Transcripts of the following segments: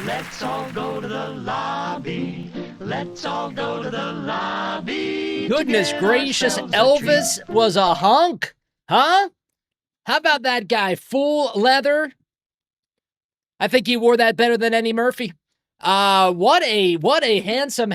Let's all go to the lobby. Let's all go to the lobby. Goodness gracious, Elvis was a hunk? Huh? How about that guy? Full leather? I think he wore that better than Eddie Murphy. What a handsome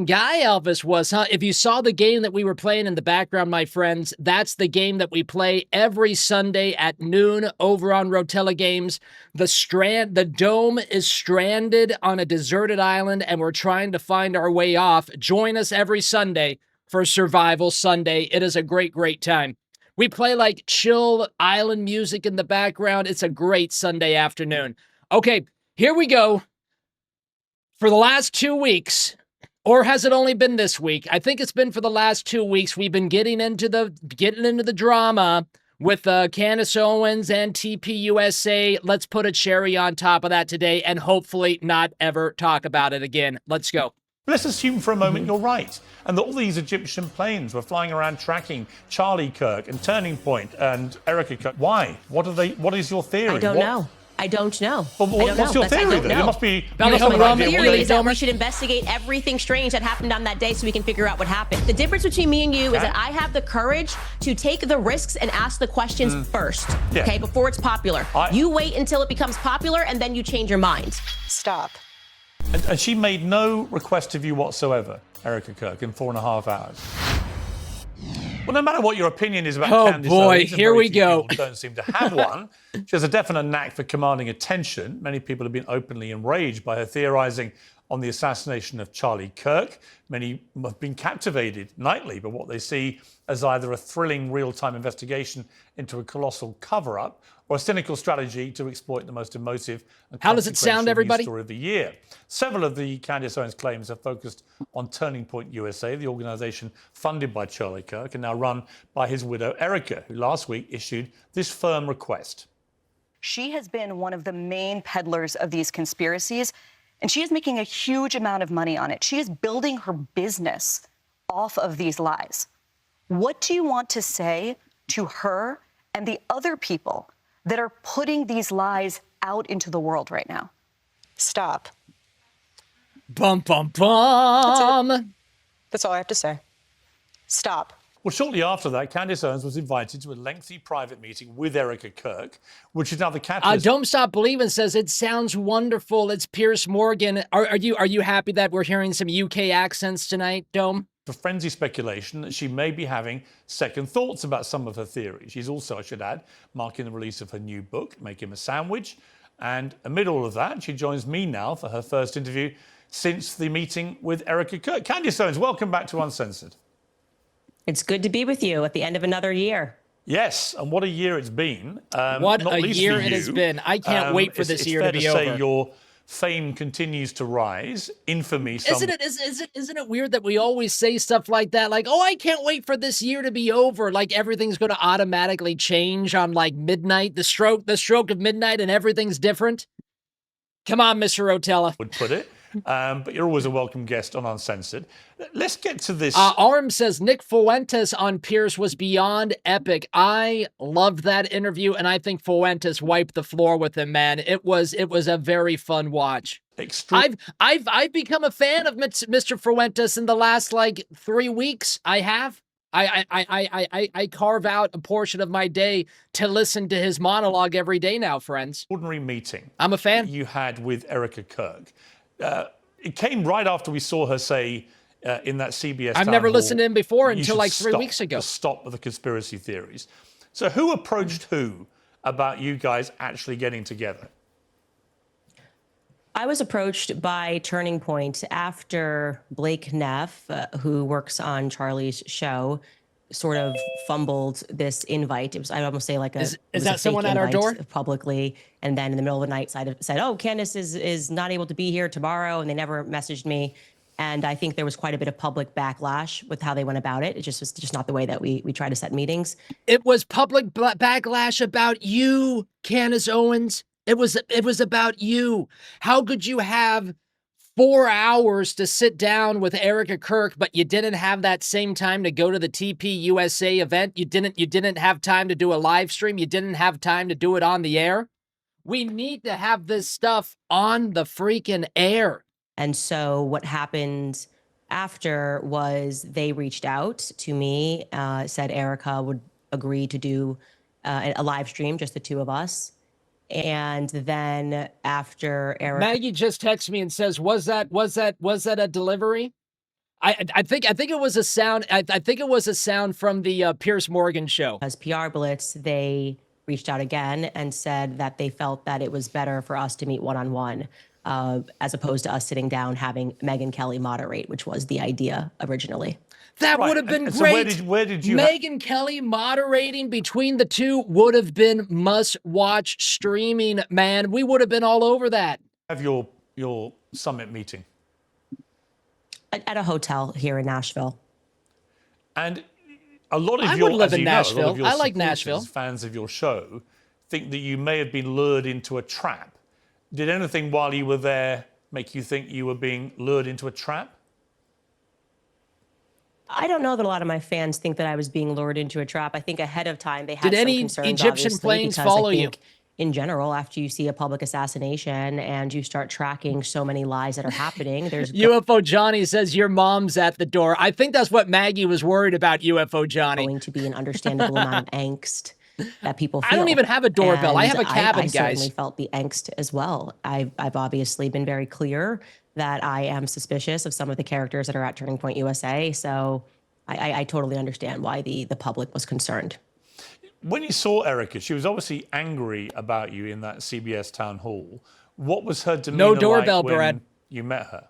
guy Elvis was, huh? If you saw the game that we were playing in the background, my friends, that's the game that we play every Sunday at noon over on Rotella Games. The dome is stranded on a deserted island, and we're trying to find our way off. Join us every Sunday for Survival Sunday. It is a great, great time. We play like chill island music in the background. It's a great Sunday afternoon. Okay, here we go. For the last 2 weeks, or has it only been this week? I think it's been for the last 2 weeks. We've been getting into the drama with Candace Owens and TPUSA. Let's put a cherry on top of that today and hopefully not ever talk about it again. Let's go. Let's assume for a moment you're right, and that all these Egyptian planes were flying around tracking Charlie Kirk and Turning Point and Erica Kirk. Why? What is your theory? I don't know. I don't know. Well, what's your theory then? There must be. My theory is that we should investigate everything strange that happened on that day so we can figure out what happened. The difference between me and you is that I have the courage to take the risks and ask the questions first, okay, before it's popular. You wait until it becomes popular and then you change your mind. Stop. And she made no request of you whatsoever, Erica Kirk, in 4.5 hours. Well, no matter what your opinion is about Candace Owens, here we go. People don't seem to have one. She has a definite knack for commanding attention. Many people have been openly enraged by her theorizing on the assassination of Charlie Kirk. Many have been captivated nightly by what they see as either a thrilling real-time investigation into a colossal cover-up or a cynical strategy to exploit the most emotive and How does it sound, everybody? story of the year. Several of the Candace Owens claims have focused on Turning Point USA, the organization funded by Charlie Kirk and now run by his widow, Erica, who last week issued this firm request. She has been one of the main peddlers of these conspiracies, and she is making a huge amount of money on it. She is building her business off of these lies. What do you want to say to her and the other people that are putting these lies out into the world right now? Stop. Bum, bum, bum. That's all I have to say. Stop. Well, shortly after that, Candace Owens was invited to a lengthy private meeting with Erica Kirk, which is now the catalyst. Don't Stop Believing says it sounds wonderful. It's Piers Morgan. Are you happy that we're hearing some UK accents tonight, Dome? For frenzy speculation that she may be having second thoughts about some of her theories. She's also, I should add, marking the release of her new book, Make Him a Sandwich. And amid all of that, she joins me now for her first interview since the meeting with Erica Kirk. Candace Owens, welcome back to Uncensored. It's good to be with you at the end of another year. Yes, and what a year it's been. What a year it has been. I can't wait for this year to be over. It's fair to say your fame continues to rise. Infamy. Isn't it weird that we always say stuff like that? Like, oh, I can't wait for this year to be over. Like everything's going to automatically change on like midnight, the stroke of midnight, and everything's different. Come on, Mr. Rotella. Would put it. But you're always a welcome guest on Uncensored. Let's get to this. Arm says Nick Fuentes on Piers was beyond epic. I loved that interview, and I think Fuentes wiped the floor with him, man. It was a very fun watch. I've become a fan of Mr. Fuentes in the last like 3 weeks. I have. I carve out a portion of my day to listen to his monologue every day now, friends. Ordinary meeting. I'm a fan. You had with Erica Kirk. It came right after we saw her say in that CBS I've never listened to him before you until like 3 weeks ago. Stop the conspiracy theories. So who approached who about you guys actually getting together? I was approached by Turning Point after Blake Neff, who works on Charlie's show, sort of fumbled this invite. It was, I'd almost say like a... Is that someone at our door? Publicly. And then in the middle of the night said, oh, Candace is not able to be here tomorrow. And they never messaged me. And I think there was quite a bit of public backlash with how they went about it. It just was just not the way that we try to set meetings. It was public backlash about you, Candace Owens. It was about you. How could you have 4 hours to sit down with Erica Kirk, but you didn't have that same time to go to the TPUSA event? You didn't have time to do a live stream. You didn't have time to do it on the air. We need to have this stuff on the freaking air. And so what happened after was they reached out to me, said Erica would agree to do a live stream, just the two of us. And then after Erica, Maggie just texts me and says, was that a delivery? I think it was a sound. I think it was a sound from the Piers Morgan show. as PR Blitz, they reached out again and said that they felt that it was better for us to meet one-on-one, as opposed to us sitting down having Megyn Kelly moderate, which was the idea originally. That Right, would have been and great. so where did you Megyn Kelly moderating between the two would have been must-watch streaming, man. We would have been all over that. have your summit meeting? At a hotel here in Nashville. And a lot of I your, would live as in you know, a lot Nashville. of your I like supporters, Nashville. fans of your show, think that you may have been lured into a trap. Did anything while you were there make you think you were being lured into a trap? I don't know that a lot of my fans think that I was being lured into a trap. I think ahead of time they had Did some any concerns, Egyptian obviously, planes because follow I you? think in general, after you see a public assassination and you start tracking so many lies that are happening, there's UFO Johnny says your mom's at the door. I think that's what Maggie was worried about, UFO Johnny. going to be an understandable amount of angst that people feel. I don't even have a doorbell. I And have a cabin, I guys. certainly felt the angst as well. I've obviously been very clear that I am suspicious of some of the characters that are at Turning Point USA. So I totally understand why the public was concerned. When you saw Erica, she was obviously angry about you in that CBS town hall. What was her demeanor No doorbell, like when Brad. you met her?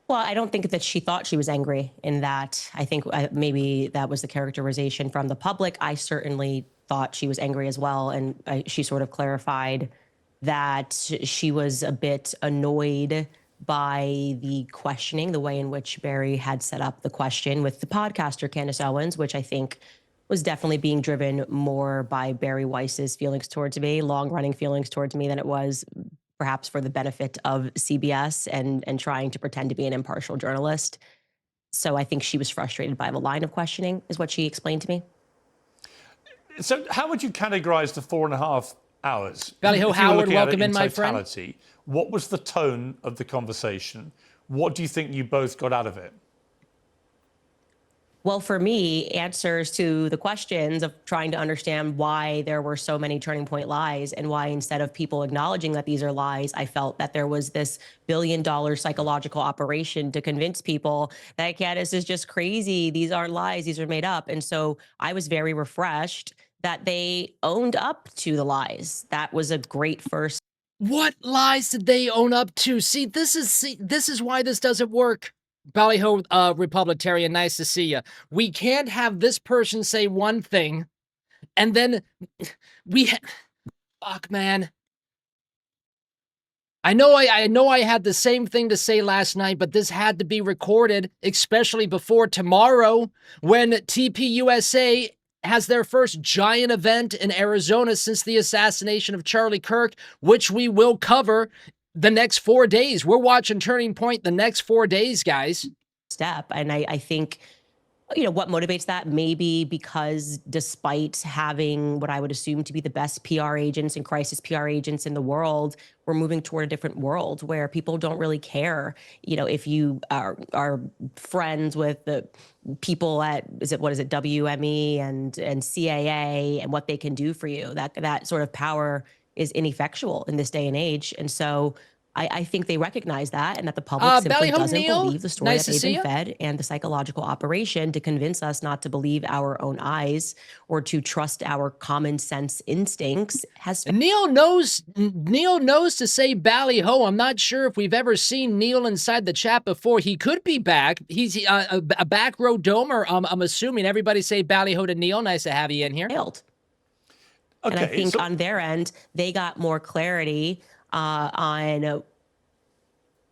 Well, I don't think that she thought she was angry in that. I think maybe that was the characterization from the public. I certainly thought she was angry as well. And she sort of clarified that she was a bit annoyed by the questioning, the way in which Barry had set up the question with the podcaster Candace Owens, which I think was definitely being driven more by Barry Weiss's feelings towards me, long-running feelings towards me, than it was perhaps for the benefit of CBS and trying to pretend to be an impartial journalist. So I think she was frustrated by the line of questioning, is what she explained to me. So how would you categorize the 4.5 hours? Ballyho If you were Howard, looking at it welcome in, my friend. totality, what was the tone of the conversation? What do you think you both got out of it? Well, for me, answers to the questions of trying to understand why there were so many Turning Point lies and why instead of people acknowledging that these are lies, I felt that there was this billion-dollar psychological operation to convince people that Candace is just crazy. These aren't lies. These are made up. And so I was very refreshed that they owned up to the lies. That was a great first. What lies did they own up to? See, this is why this doesn't work. Ballyho Republictarian, nice to see you. We can't have this person say one thing, and then fuck, man. I know I had the same thing to say last night, but this had to be recorded, especially before tomorrow when TPUSA has their first giant event in Arizona since the assassination of Charlie Kirk, which we will cover the next 4 days. We're watching Turning Point the next 4 days, guys. Step. And I think, you know, what motivates that? Maybe because despite having what I would assume to be the best PR agents and crisis PR agents in the world, we're moving toward a different world where people don't really care. You know, if you are friends with the people at, what is it, WME and CAA and what they can do for you, that sort of power is ineffectual in this day and age. And so I think they recognize that, and that the public simply doesn't believe the story that they've been fed, and the psychological operation to convince us not to believe our own eyes or to trust our common sense instincts has. And Neil knows to say Ballyho. I'm not sure if we've ever seen Neil inside the chat before. He could be back. He's a back row domer. I'm assuming everybody say Ballyho to Neil. Nice to have you in here. Okay, and I think on their end, they got more clarity on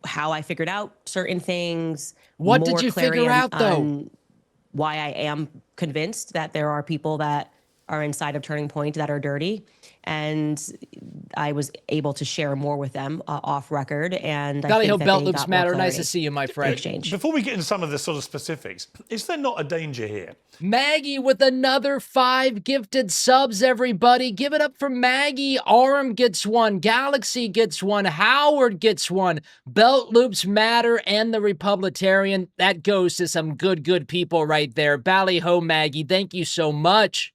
how I figured out certain things. What did you figure out, though? Why I am convinced that there are people that are inside of Turning Point that are dirty. And I was able to share more with them off record. And Golly, I hope think belt that loops matter. Nice to see you, my friend. Exchange. Before we get into some of the sort of specifics, is there not a danger here? Maggie with another 5 gifted subs, everybody. Give it up for Maggie. Arm gets 1. Galaxy gets 1. Howard gets 1. Belt Loops Matter and the Republitarian. That goes to some good people right there. Ballyho, Maggie. Thank you so much.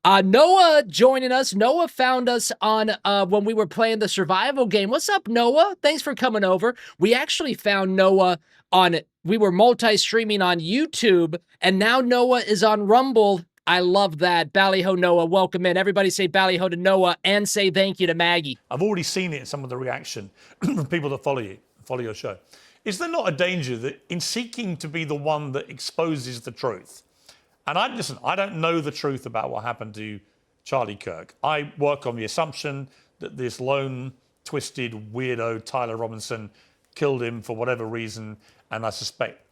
Noah joining us. Noah found us on when we were playing the survival game. What's up, Noah? Thanks for coming over. We actually found Noah we were multi-streaming on YouTube, and now Noah is on Rumble. I love that. Ballyho, Noah, welcome in. Everybody say Ballyho to Noah and say thank you to Maggie. I've already seen it in some of the reaction from people that follow your show. Is there not a danger that in seeking to be the one that exposes the truth, and I don't know the truth about what happened to Charlie Kirk. I work on the assumption that this lone, twisted, weirdo Tyler Robinson killed him for whatever reason, and I suspect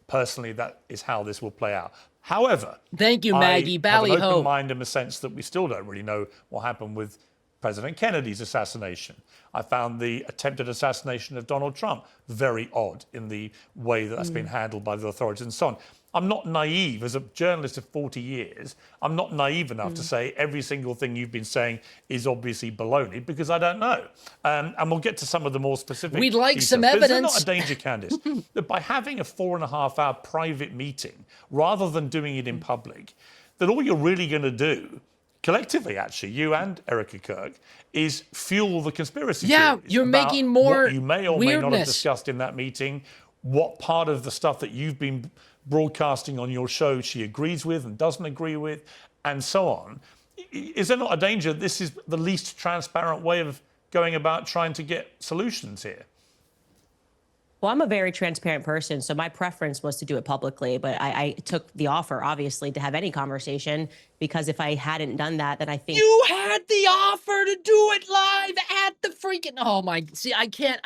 personally that is how this will play out. However, thank you, Maggie. I have an Ballyho. open mind in the sense that we still don't really know what happened with President Kennedy's assassination. I found the attempted assassination of Donald Trump very odd in the way that that's been handled by the authorities and so on. I'm not naive. As a journalist of 40 years, I'm not naive enough to say every single thing you've been saying is obviously baloney, because I don't know. And we'll get to some of the more specific We'd like details. some But evidence. is there not a danger, Candace, that by having a 4.5-hour private meeting, rather than doing it in public, that all you're really going to do, collectively actually, you and Erica Kirk, is fuel the conspiracy Yeah, theories you're about making more what you may or may not have weirdness. discussed in that meeting, what part of the stuff that you've been broadcasting on your show she agrees with and doesn't agree with, and so on. Is there not a danger this is the least transparent way of going about trying to get solutions here? Well, I'm a very transparent person, so my preference was to do it publicly, but I took the offer, obviously, to have any conversation, because if I hadn't done that, then I think... You had the offer to do it live at the freaking... Oh my... See, I can't.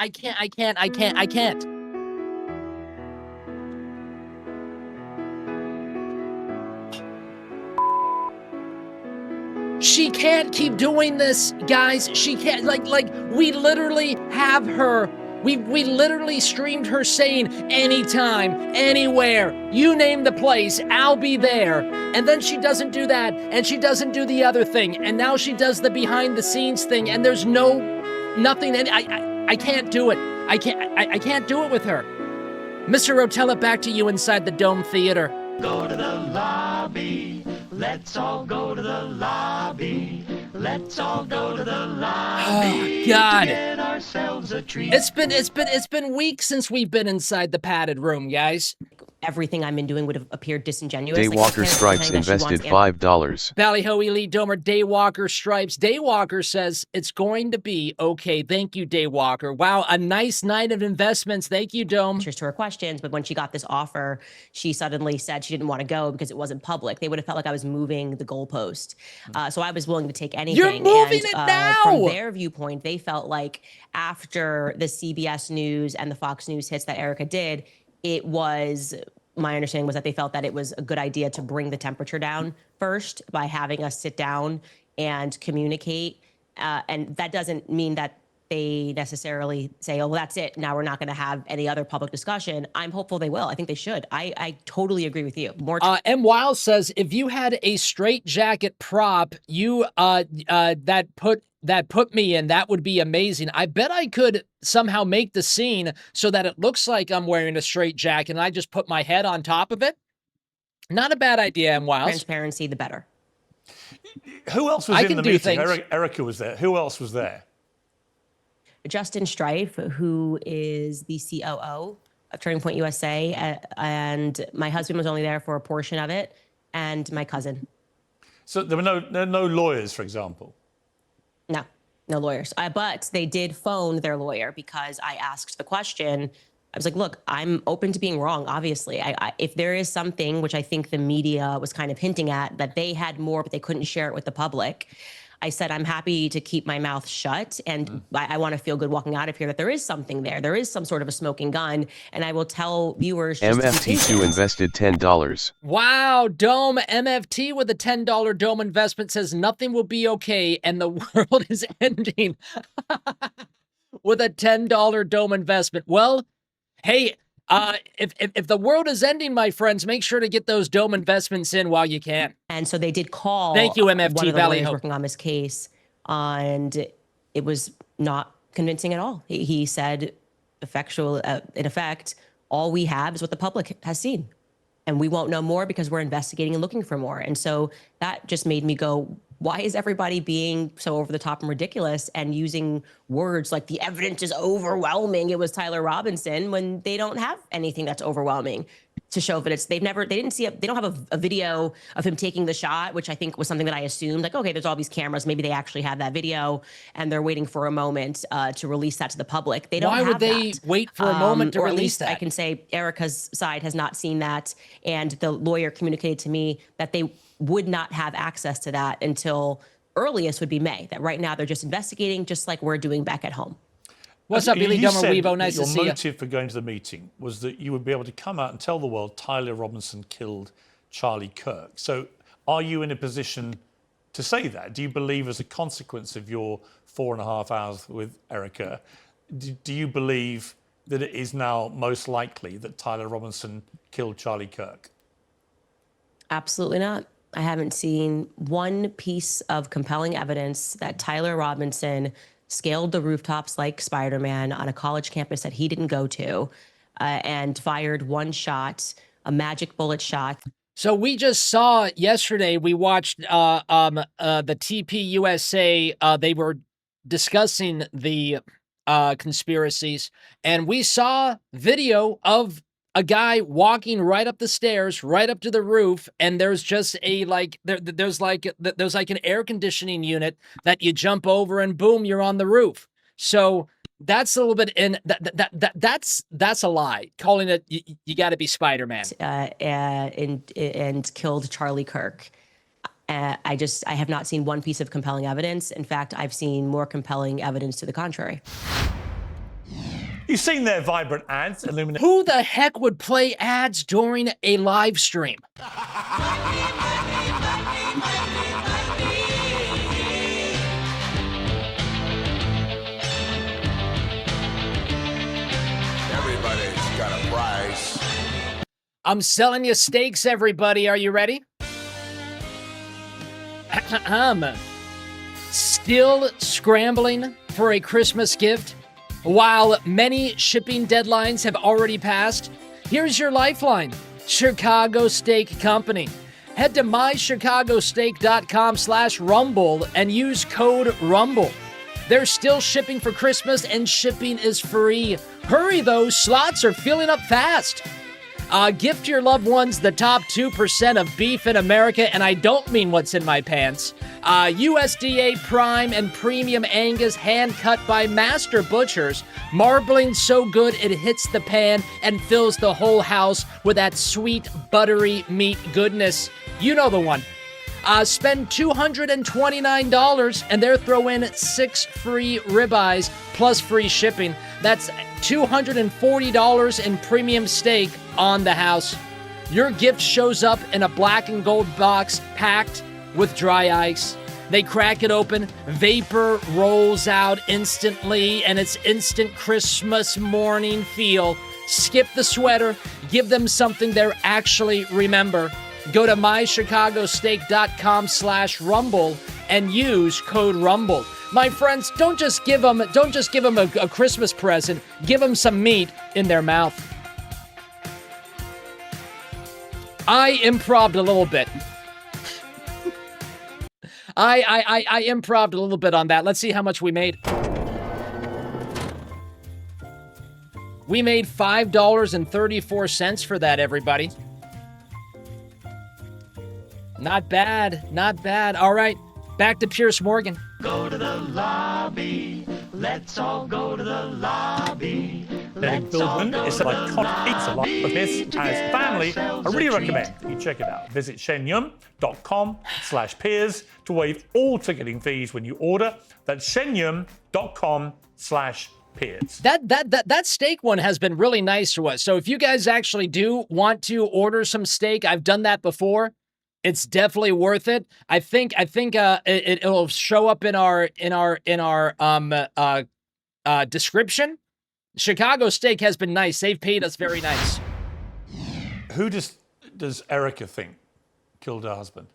She can't keep doing this, guys. She can't, like, we literally have her. We literally streamed her saying, anytime, anywhere, you name the place, I'll be there. And then she doesn't do that, and she doesn't do the other thing, and now she does the behind the scenes thing, and there's nothing, and I can't do it. I can't do it with her. Mr. Rotella, back to you inside the Dome Theater. Go to the lobby. Let's all go to the lobby. Let's all go to the lobby. Oh, God. To get ourselves a treat. It's been weeks since we've been inside the padded room, guys. everything I'm in doing would have appeared disingenuous. Daywalker Stripes invested $5. Ballyho Elite Domer, Daywalker Stripes. Daywalker says it's going to be okay. Thank you, Daywalker. Wow, a nice night of investments. Thank you, Dome. Answers to her questions, but when she got this offer, she suddenly said she didn't want to go because it wasn't public. They would have felt like I was moving the goalpost. So I was willing to take anything. You're moving it now! From their viewpoint, they felt like after the CBS News and the Fox News hits that Erica did, it was, my understanding was that they felt that it was a good idea to bring the temperature down first by having us sit down and communicate. And that doesn't mean that they necessarily say, oh, well, that's it. Now we're not going to have any other public discussion. I'm hopeful they will. I think they should. I totally agree with you. More. M. Wiles says, if you had a straight jacket prop, you that put me in, that would be amazing. I bet I could somehow make the scene so that it looks like I'm wearing a straight jacket and I just put my head on top of it. Not a bad idea, M. Wiles. Transparency, the better. Who else was in the meeting? Erica was there. Who else was there? Justin Strife, who is the COO of Turning Point USA, and my husband was only there for a portion of it, and my cousin. So there were no lawyers, for example? No lawyers. But they did phone their lawyer because I asked the question. I was like, look, I'm open to being wrong, obviously. If there is something, which I think the media was kind of hinting at, that they had more, but they couldn't share it with the public, I said, I'm happy to keep my mouth shut. And I want to feel good walking out of here that there is something there. There is some sort of a smoking gun. And I will tell viewers. MFT2 invested $10. Wow, Dome MFT with a $10 Dome investment says nothing will be okay and the world is ending with a $10 Dome investment. Well, hey, if the world is ending, my friends, make sure to get those Dome investments in while you can. And so they did call. Thank you, MFT one of the Valley lawyers Hope. working on this case, and it was not convincing at all. He said, in effect, all we have is what the public has seen, and we won't know more because we're investigating and looking for more. And so that just made me go, why is everybody being so over the top and ridiculous and using words like the evidence is overwhelming? It was Tyler Robinson, when they don't have anything that's overwhelming to show that they don't have a video of him taking the shot, which I think was something that I assumed, like, okay, there's all these cameras. Maybe they actually have that video and they're waiting for a moment to release that to the public. They don't have that. Why would they wait for a moment to or at release least that? I can say Erica's side has not seen that. And the lawyer communicated to me that they would not have access to that until earliest would be May. That right now they're just investigating, just like we're doing back at home. What's up, Billy Dummer Weevo? Nice to see you. Your motive for going to the meeting was that you would be able to come out and tell the world Tyler Robinson killed Charlie Kirk. So are you in a position to say that? Do you believe, as a consequence of your 4.5 hours with Erica, do you believe that it is now most likely that Tyler Robinson killed Charlie Kirk? Absolutely not. I haven't seen one piece of compelling evidence that Tyler Robinson scaled the rooftops like Spider-Man on a college campus that he didn't go to and fired one shot, a magic bullet shot. So we just saw yesterday, we watched the TP USA. They were discussing the conspiracies, and we saw video of a guy walking right up the stairs, right up to the roof, and there's just there's like an air conditioning unit that you jump over, and boom, you're on the roof. So that's a little bit, and that's a lie. Calling it, you got to be Spider-Man. And killed Charlie Kirk. I have not seen one piece of compelling evidence. In fact, I've seen more compelling evidence to the contrary. You've seen their vibrant ads illuminate. Who the heck would play ads during a live stream? Everybody's got a price. I'm selling you steaks, everybody. Are you ready? Still scrambling for a Christmas gift? While many shipping deadlines have already passed, here's your lifeline, Chicago Steak Company. Head to mychicagosteak.com/rumble and use code RUMBLE. They're still shipping for Christmas and shipping is free. Hurry though, slots are filling up fast. Gift your loved ones the top 2% of beef in America, and I don't mean what's in my pants. USDA Prime and Premium Angus, hand-cut by master butchers, marbling so good it hits the pan and fills the whole house with that sweet, buttery meat goodness. You know the one. Spend $229 and they'll throw in 6 free ribeyes plus free shipping. That's $240 in premium steak on the house. Your gift shows up in a black and gold box packed with dry ice. They crack it open, vapor rolls out instantly, and it's instant Christmas morning feel. Skip the sweater, give them something they'll actually remember. Go to mychicagosteak.com/rumble and use code RUMBLE. My friends, don't just give them a Christmas present. Give them some meat in their mouth. I improv'd a little bit. I improv'd a little bit on that. Let's see how much we made. We made $5.34 for that, everybody. Not bad, not bad. All right, back to Piers Morgan. Go to the lobby. Let's all go to the lobby. Billman is an iconic piece of this as family. I really recommend you check it out. Visit shenyun.com/Piers to waive all ticketing fees when you order. That's shenyun.com/Piers. That steak one has been really nice to us. So if you guys actually do want to order some steak, I've done that before. It's definitely worth it. I think it'll show up in our description. Chicago steak has been nice. They've paid us very nice. Who does Erica think killed her husband?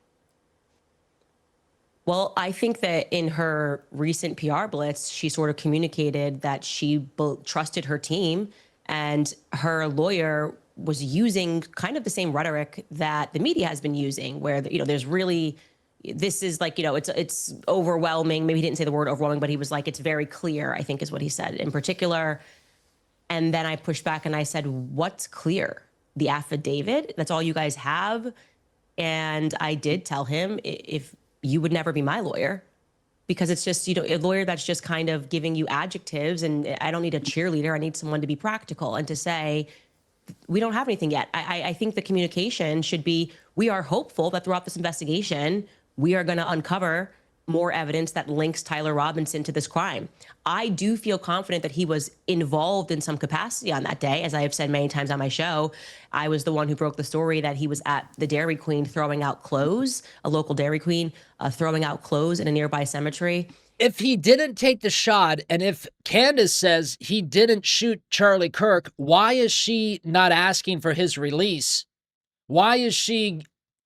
Well, I think that in her recent PR blitz, she sort of communicated that she trusted her team, and her lawyer was using kind of the same rhetoric that the media has been using, where, there's really, this is like, it's overwhelming. Maybe he didn't say the word overwhelming, but he was like, it's very clear, I think is what he said in particular. And then I pushed back and I said, what's clear? The affidavit? That's all you guys have? And I did tell him, if you would never be my lawyer, because it's just, a lawyer that's just kind of giving you adjectives, and I don't need a cheerleader. I need someone to be practical and to say, we don't have anything yet. I think the communication should be, we are hopeful that throughout this investigation, we are going to uncover more evidence that links Tyler Robinson to this crime. I do feel confident that he was involved in some capacity on that day. As I have said many times on my show, I was the one who broke the story that he was at the Dairy Queen throwing out clothes, a local Dairy Queen, throwing out clothes in a nearby cemetery. If he didn't take the shot, and if Candace says he didn't shoot Charlie Kirk, why is she not asking for his release? Why is she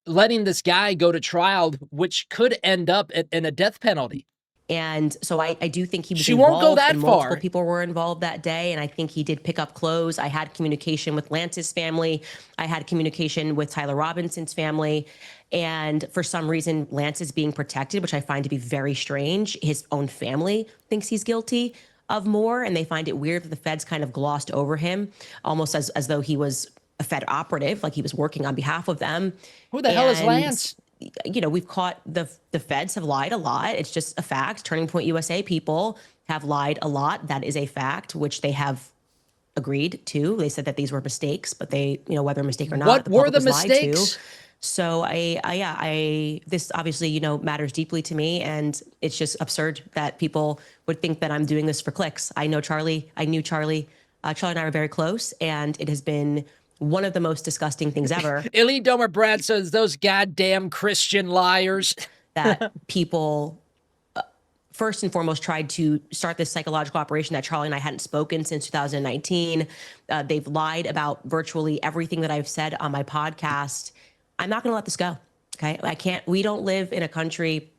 letting this guy go to trial, which could end up in a death penalty? And so I do think he was She involved. won't go that and multiple far. people were involved that day, and I think he did pick up clothes. I had communication with Lance's family. I had communication with Tyler Robinson's family. And for some reason, Lance is being protected, which I find to be very strange. His own family thinks he's guilty of more, and they find it weird that the feds kind of glossed over him, almost as though he was a Fed operative, like he was working on behalf of them. Who the hell is Lance? We've caught the feds have lied a lot. It's just a fact. Turning Point USA people have lied a lot. That is a fact, which they have agreed to. They said that these were mistakes, but they, whether a mistake or not, What were the public was lied to. mistakes? So this obviously, matters deeply to me, and it's just absurd that people would think that I'm doing this for clicks. I know Charlie. I knew Charlie. Charlie and I are very close, and it has been one of the most disgusting things ever. Illy Domer Brad says, those goddamn Christian liars. That people, first and foremost, tried to start this psychological operation that Charlie and I hadn't spoken since 2019. They've lied about virtually everything that I've said on my podcast. I'm not going to let this go. Okay. We don't live in a country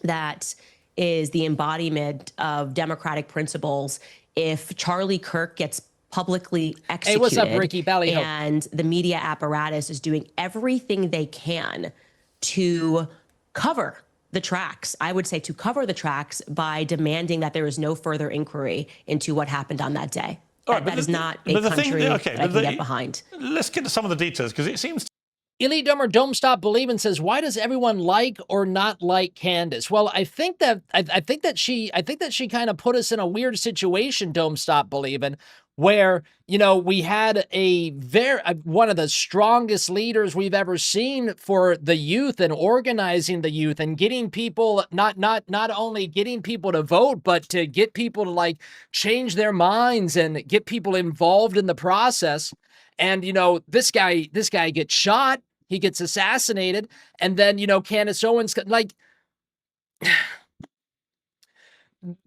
that is the embodiment of democratic principles. If Charlie Kirk gets publicly executed, hey, what's up, Ricky Ballyhope? And the media apparatus is doing everything they can to cover the tracks, I would say to cover the tracks by demanding that there is no further inquiry into what happened on that day. That is not a country that I can get behind. Let's get to some of the details, because it seems Illy Dumber Don't Stop Believing says, why does everyone like or not like Candace? Well, I think that she kind of put us in a weird situation, Don't Stop Believing, where, we had one of the strongest leaders we've ever seen for the youth and organizing the youth and getting people, not only getting people to vote, but to get people to change their minds and get people involved in the process. And, this guy gets shot. He gets assassinated. And then, Candace Owens,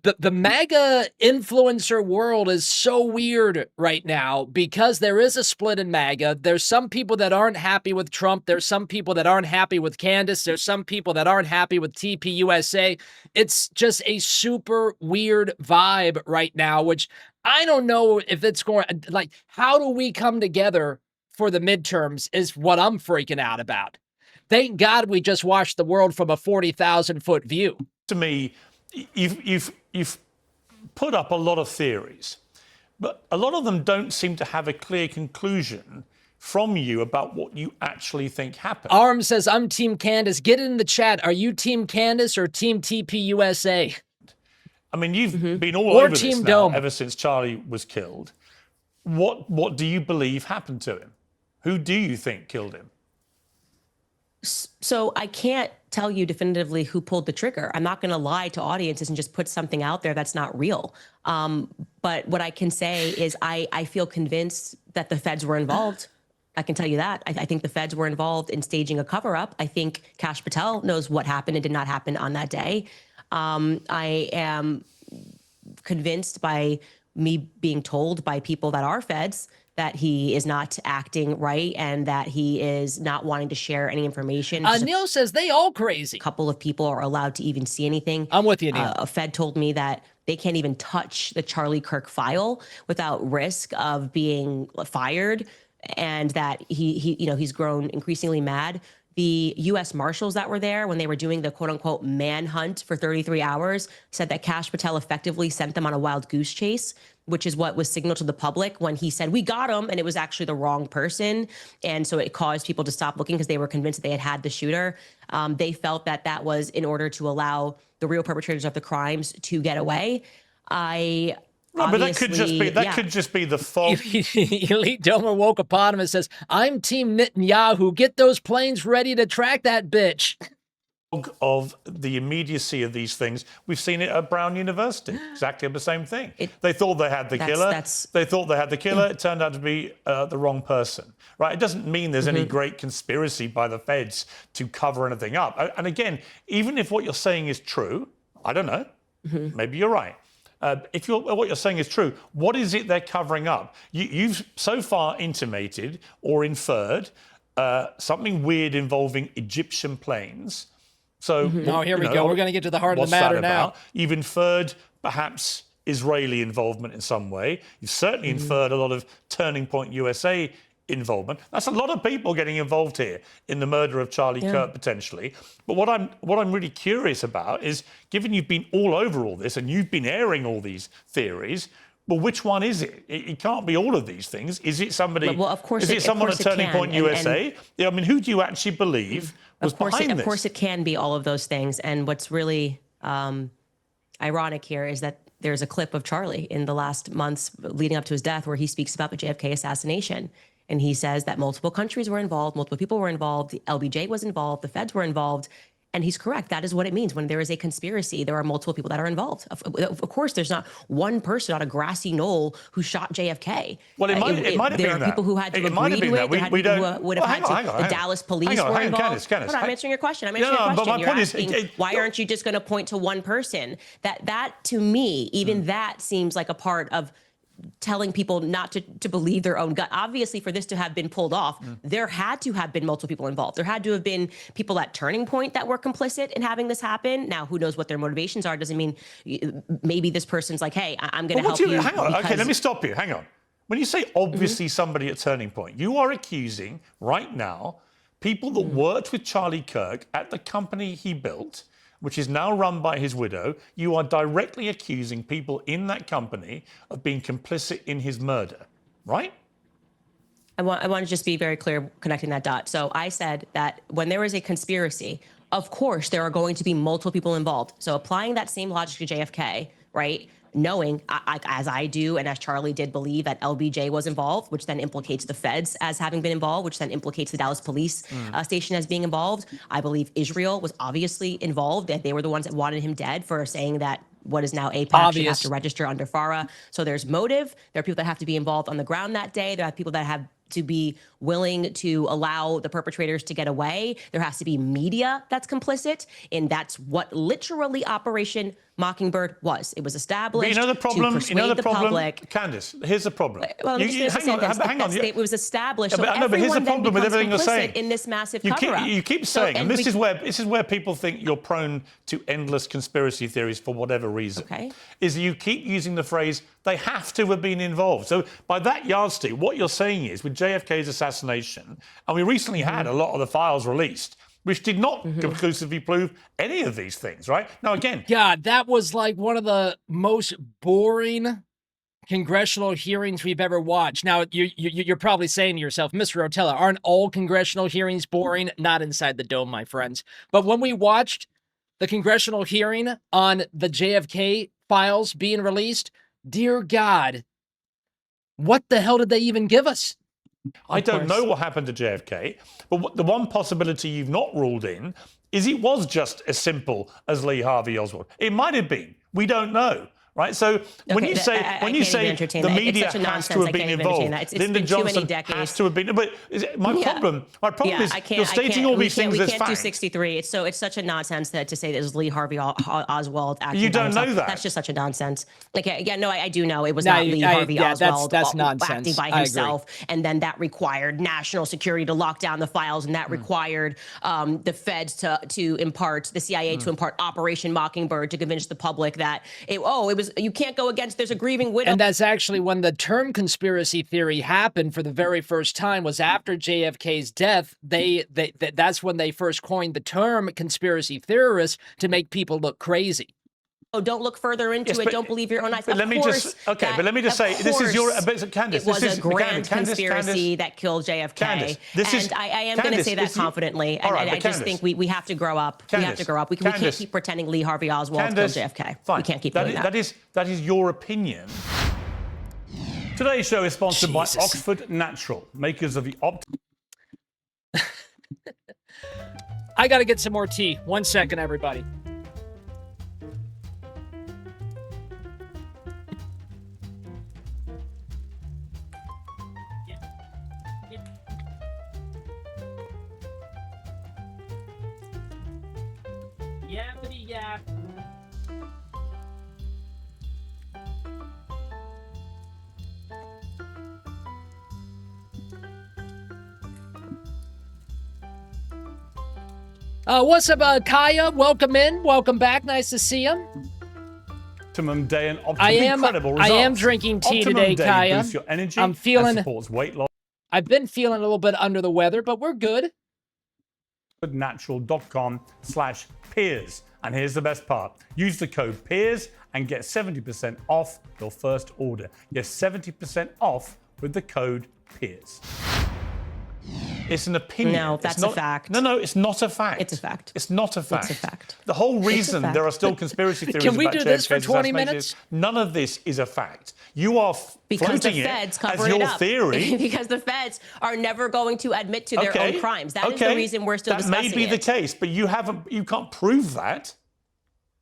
the MAGA influencer world is so weird right now because there is a split in MAGA. There's some people that aren't happy with Trump. There's some people that aren't happy with Candace. There's some people that aren't happy with TPUSA. It's just a super weird vibe right now, which I don't know if it's going, how do we come together for the midterms is what I'm freaking out about. Thank God we just watched the world from a 40,000-foot view. To me, you've put up a lot of theories, but a lot of them don't seem to have a clear conclusion from you about what you actually think happened. Arm says, I'm Team Candace. Get it in the chat. Are you Team Candace or Team TPUSA? I mean, you've been all over Team this now Dome ever since Charlie was killed. What do you believe happened to him? Who do you think killed him? So I can't tell you definitively who pulled the trigger. I'm not going to lie to audiences and just put something out there that's not real. But what I can say is I feel convinced that the feds were involved. I can tell you that. I think the feds were involved in staging a cover-up. I think Kash Patel knows what happened and did not happen on that day. I am convinced by me being told by people that are feds that he is not acting right and that he is not wanting to share any information. Neil says they all crazy. A couple of people are allowed to even see anything. I'm with you, Neil. A Fed told me that they can't even touch the Charlie Kirk file without risk of being fired, and that he's grown increasingly mad. The U.S. Marshals that were there when they were doing the quote-unquote manhunt for 33 hours said that Kash Patel effectively sent them on a wild goose chase, which is what was signaled to the public when he said, "We got him," and it was actually the wrong person. And so it caused people to stop looking because they were convinced that they had the shooter. They felt that that was in order to allow the real perpetrators of the crimes to get away. No, but that could just be the fog. Elite Domer Wokepotamus says, "I'm Team Netanyahu. Get those planes ready to track that bitch." Of the immediacy of these things. We've seen it at Brown University. Exactly the same thing. They thought they had the killer. They thought they had the killer. It turned out to be the wrong person. Right? It doesn't mean there's any great conspiracy by the feds to cover anything up. And again, even if what you're saying is true, I don't know. Maybe you're right. If what you're saying is true, what is it they're covering up? You've so far intimated or inferred something weird involving Egyptian planes. So, oh, here we go. We're going to get to the heart of the matter now. You've inferred perhaps Israeli involvement in some way. You've certainly inferred a lot of Turning Point USA involvement. That's a lot of people getting involved here in the murder of Charlie Kirk potentially. But what I'm really curious about is, given you've been all over all this and you've been airing all these theories, well, which one is it? It can't be all of these things. Is it somebody? Well, of course, is it someone at Turning Point USA? Yeah, I mean, who do you actually believe was behind this? Of course, it can be all of those things. And what's really ironic here is that there's a clip of Charlie in the last months leading up to his death where he speaks about the JFK assassination. And he says that multiple countries were involved, multiple people were involved, the LBJ was involved, the feds were involved. And he's correct. That is what it means. When there is a conspiracy, there are multiple people that are involved. Of course, there's not one person on a grassy knoll who shot JFK. Well, it might have been that. There are people who had to agree to it. There had people who would have had to. The Dallas police were involved. Candace, I'm answering your question. I'm answering your question. But my point is, why aren't you just going to point to one person? That to me, even that seems like a part of telling people not to believe their own gut. Obviously, for this to have been pulled off, there had to have been multiple people involved. There had to have been people at Turning Point that were complicit in having this happen. Now, who knows what their motivations are? Doesn't mean maybe this person's like, hey, I'm going to help you. Hang on. Okay, let me stop you. Hang on. When you say obviously somebody at Turning Point, you are accusing right now people that worked with Charlie Kirk at the company he built, which is now run by his widow. You are directly accusing people in that company of being complicit in his murder, right? I want to just be very clear connecting that dot. So I said that when there is a conspiracy, of course, there are going to be multiple people involved. So applying that same logic to JFK, right? Knowing, as I do, and as Charlie did believe that LBJ was involved, which then implicates the feds as having been involved, which then implicates the Dallas police station as being involved. I believe Israel was obviously involved, that they were the ones that wanted him dead for saying that what is now AIPAC should have to register under FARA. So there's motive. There are people that have to be involved on the ground that day. There are people that have to be willing to allow the perpetrators to get away. There has to be media that's complicit, and that's what literally Operation Mockingbird was. It was established to persuade the public. Candace, here's the problem. Well, hang on. It was established. So everyone here's the problem with everything you're saying. In this massive cover-up. You keep saying, and this is where people think you're prone to endless conspiracy theories for whatever reason. Okay. Is you keep using the phrase, they have to have been involved. So by that yardstick, what you're saying is, with JFK's assassination, and we recently had a lot of the files released, which did not conclusively prove any of these things, right? Now, again... God, that was like one of the most boring congressional hearings we've ever watched. Now, you're probably saying to yourself, Mr. Rotella, aren't all congressional hearings boring? Not inside the dome, my friends. But when we watched the congressional hearing on the JFK files being released, dear God, What the hell did they even give us? I don't know what happened to JFK, but the one possibility you've not ruled in is it was just as simple as Lee Harvey Oswald. It might have been. We don't know. Right, so when you say the media has to have been involved, Lyndon Johnson has to have been. But my problem is you're stating all these things as fact. We can't do 63. It's such a nonsense that to say that it was Lee Harvey Oswald. You don't know that. That's just such a nonsense. Like, no, I do know it was not Lee Harvey Oswald that's nonsense. acting by himself, and then that required national security to lock down the files, and that required the feds to impart the CIA to impart Operation Mockingbird to convince the public that it was. You can't go against, there's a grieving widow. And that's actually when the term conspiracy theory happened for the very first time, was after JFK's death. That's when they first coined the term conspiracy theorist to make people look crazy. Oh, don't look further into it. Don't believe your own eyes. But let me just say, this is your Candace. It was a grand conspiracy that killed JFK. I am going to say that confidently. And I just think we have to grow up. We have to grow up. We can't keep pretending Lee Harvey Oswald killed JFK. Fine. We can't keep doing that. That is your opinion. Today's show is sponsored by Oxford Natural, makers of the I got to get some more tea. 1 second, everybody. Yappity yap. What's up, Kaya? Welcome in. Welcome back. Nice to see you. Optimum Day and incredible results. I am drinking tea today, Kaya. Boosts your energy I'm feeling. And supports weight loss. I've been feeling a little bit under the weather, but we're good. Natural.com/Piers. And here's the best part. Use the code Piers and get 70% off your first order. Yes, 70% off with the code Piers. It's an opinion. No, that's a fact. No, it's not a fact. It's a fact. It's not a fact. It's a fact. The whole reason there are still conspiracy theories Can we about do this for JFK's 20 assassination minutes? None of this is a fact. You are floating it as your theory. Because the feds are never going to admit to their own crimes. That is the reason we're still discussing it. That may be the case, but you can't prove that.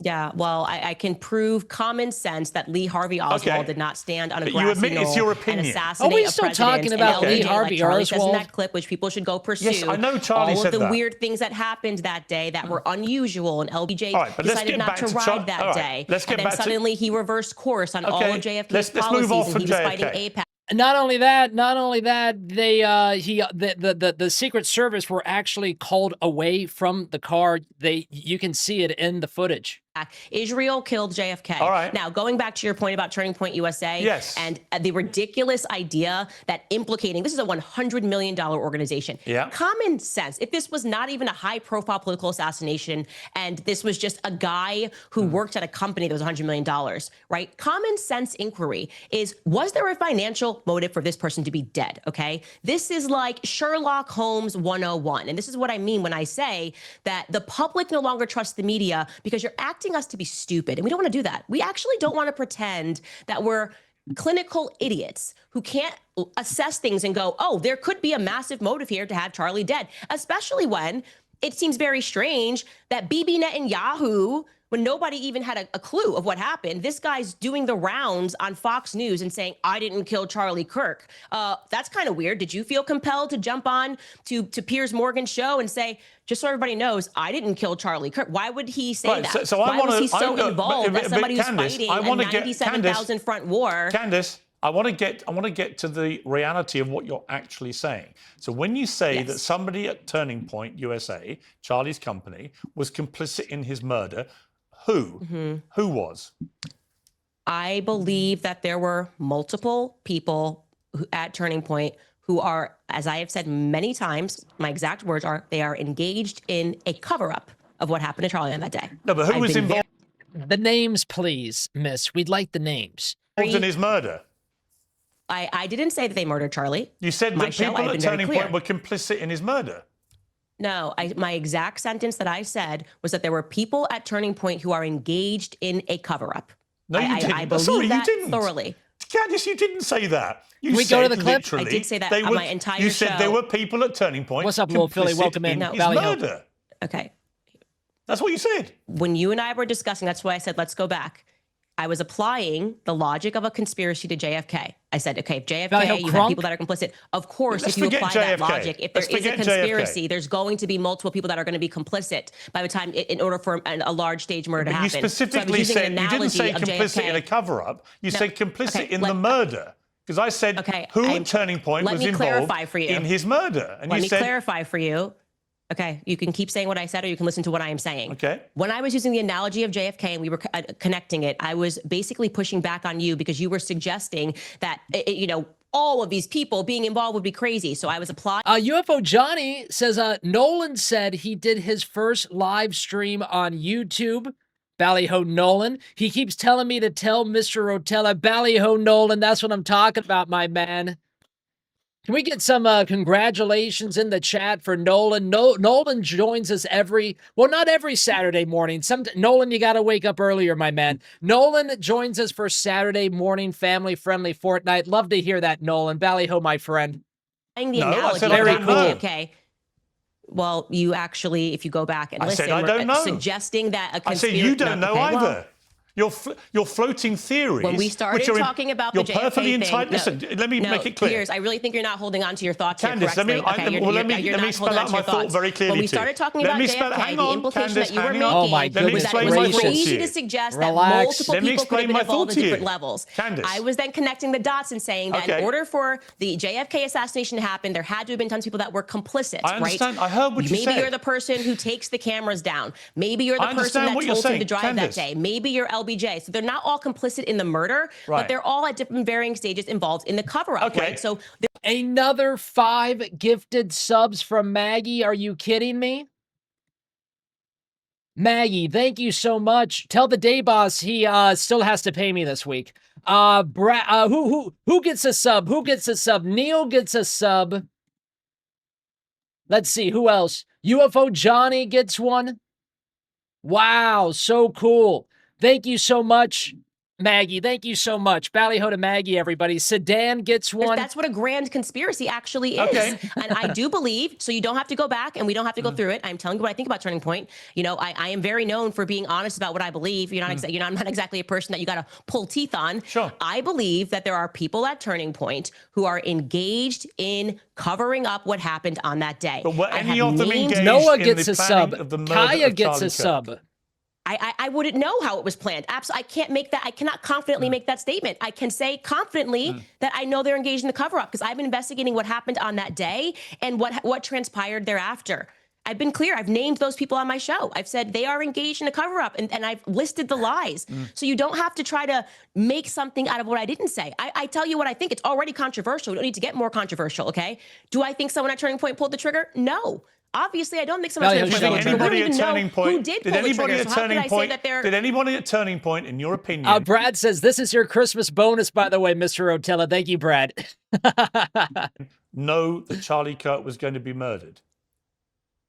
Yeah, well, I can prove common sense that Lee Harvey Oswald did not stand on a but grassy you admit knoll it's your opinion. and assassinate Are we a still president. talking about Lee Harvey Charlie says in Oswald? that clip, which people should go pursue. Yes, I know Charlie all said of the that. weird things that happened that day that were unusual, and LBJ decided not to ride that day. Let's get and then back suddenly he reversed course on all of JFK's policies, move off from and he was JFK. fighting AIPAC. Not only that, the Secret Service were actually called away from the car. You can see it in the footage. Israel killed JFK. All right. Now, going back to your point about Turning Point USA and the ridiculous idea that implicating, this is a $100 million organization. Yeah. Common sense. If this was not even a high-profile political assassination and this was just a guy who worked at a company that was $100 million, right? Common sense inquiry is, was there a financial motive for this person to be dead, okay? This is like Sherlock Holmes 101. And this is what I mean when I say that the public no longer trusts the media because you're acting us to be stupid, and we don't want to do that. We actually don't want to pretend that we're clinical idiots who can't assess things and go, oh, there could be a massive motive here to have Charlie dead, especially when it seems very strange that Bibi Netanyahu, when nobody even had a clue of what happened, this guy's doing the rounds on Fox News and saying, I didn't kill Charlie Kirk. That's kind of weird. Did you feel compelled to jump on to Piers Morgan's show and say, just so everybody knows, I didn't kill Charlie Kirk? Why would he say that? Why was he so involved as somebody who's fighting a 97,000 front war? Candace, I want to get to the reality of what you're actually saying. So when you say that somebody at Turning Point USA, Charlie's company, was complicit in his murder, who was? I believe that there were multiple people at Turning Point who are, as I have said many times, my exact words are, they are engaged in a cover-up of what happened to Charlie on that day. No, but who was involved? The names, please, miss. We'd like the names. In his murder? I didn't say that they murdered Charlie. You said that people at Turning Point were complicit in his murder. No, my exact sentence that I said was that there were people at Turning Point who are engaged in a cover-up. No, you didn't. I believe that thoroughly. Candace, you didn't say that. Can we go to the clip? I did say that they on my entire show. You said there were people at Turning Point. What's up, little Philly? Welcome in. His Valley Hill. murder. Okay. That's what you said. When you and I were discussing, that's why I said, let's go back. I was applying the logic of a conspiracy to JFK. I said, okay, if JFK, you have people that are complicit. Of course, if you apply that logic, if there is a conspiracy, there's going to be multiple people that are going to be complicit by the time, in order for a large stage murder to happen. You specifically said, you didn't say complicit in a cover-up. You said complicit in the murder. Because I said, who at Turning Point was involved in his murder? And let me clarify for you. Okay, you can keep saying what I said, or you can listen to what I am saying. Okay. When I was using the analogy of JFK and we were connecting it, I was basically pushing back on you because you were suggesting that, all of these people being involved would be crazy. So I was applying. UFO Johnny says, Nolan said he did his first live stream on YouTube. Ballyho Nolan. He keeps telling me to tell Mr. Rotella, Ballyho Nolan, that's what I'm talking about, my man. Can we get some congratulations in the chat for Nolan? Nolan joins us not every Saturday morning. Nolan, you got to wake up earlier, my man. Nolan joins us for Saturday morning family-friendly Fortnite. Love to hear that, Nolan. Ballyho, my friend. Very cool. Okay. Well, you actually, if you go back and listen, I don't know. Suggesting that a conspiracy. I said you don't know either. Your floating theories. When we started talking about the JFK thing, listen, let me make it clear. Piers, I really think you're not holding on to your thoughts Candace, here correctly. let me spell out my thought very clearly. When we started talking about JFK, the implication that you were making was that it was crazy to suggest that multiple people could have been involved at different levels. I was then connecting the dots and saying that in order for the JFK assassination to happen, there had to have been tons of people that were complicit, I understand. I heard what you said. Maybe you're the person who takes the cameras down. Maybe you're the person that told him to drive that day. Maybe you're LBJ. So they're not all complicit in the murder, but they're all at different varying stages involved in the cover-up, right? So another 5 gifted subs from Maggie. Are you kidding me? Maggie, thank you so much. Tell the day boss he still has to pay me this week. Who gets a sub? Who gets a sub? Neil gets a sub. Let's see, who else? UFO Johnny gets one. Wow, so cool. Thank you so much, Maggie. Thank you so much. Ballyho to Maggie, everybody. Sedan gets one. That's what a grand conspiracy actually is. And I do believe, so you don't have to go back and we don't have to go through it. I'm telling you what I think about Turning Point. I am very known for being honest about what I believe. I'm not exactly a person that you got to pull teeth on. Sure. I believe that there are people at Turning Point who are engaged in covering up what happened on that day. But were any of them engaged Noah in gets the a planning sub. of the murder Kaya of gets Charlie a sub. Kirk? I wouldn't know how it was planned. Absolutely, I can't make that. I cannot confidently make that statement. I can say confidently that I know they're engaged in the cover-up because I've been investigating what happened on that day and what transpired thereafter. I've been clear. I've named those people on my show. I've said they are engaged in a cover-up, and I've listed the lies. So you don't have to try to make something out of what I didn't say. I tell you what I think. It's already controversial. We don't need to get more controversial, okay? Do I think someone at Turning Point pulled the trigger? No. Obviously, I don't think someone at Anybody at Turning Point, did anybody at Turning Point, did anybody at Turning Point, in your opinion? Brad says, this is your Christmas bonus, by the way, Mr. Rotella. Thank you, Brad. Know that Charlie Kirk was going to be murdered?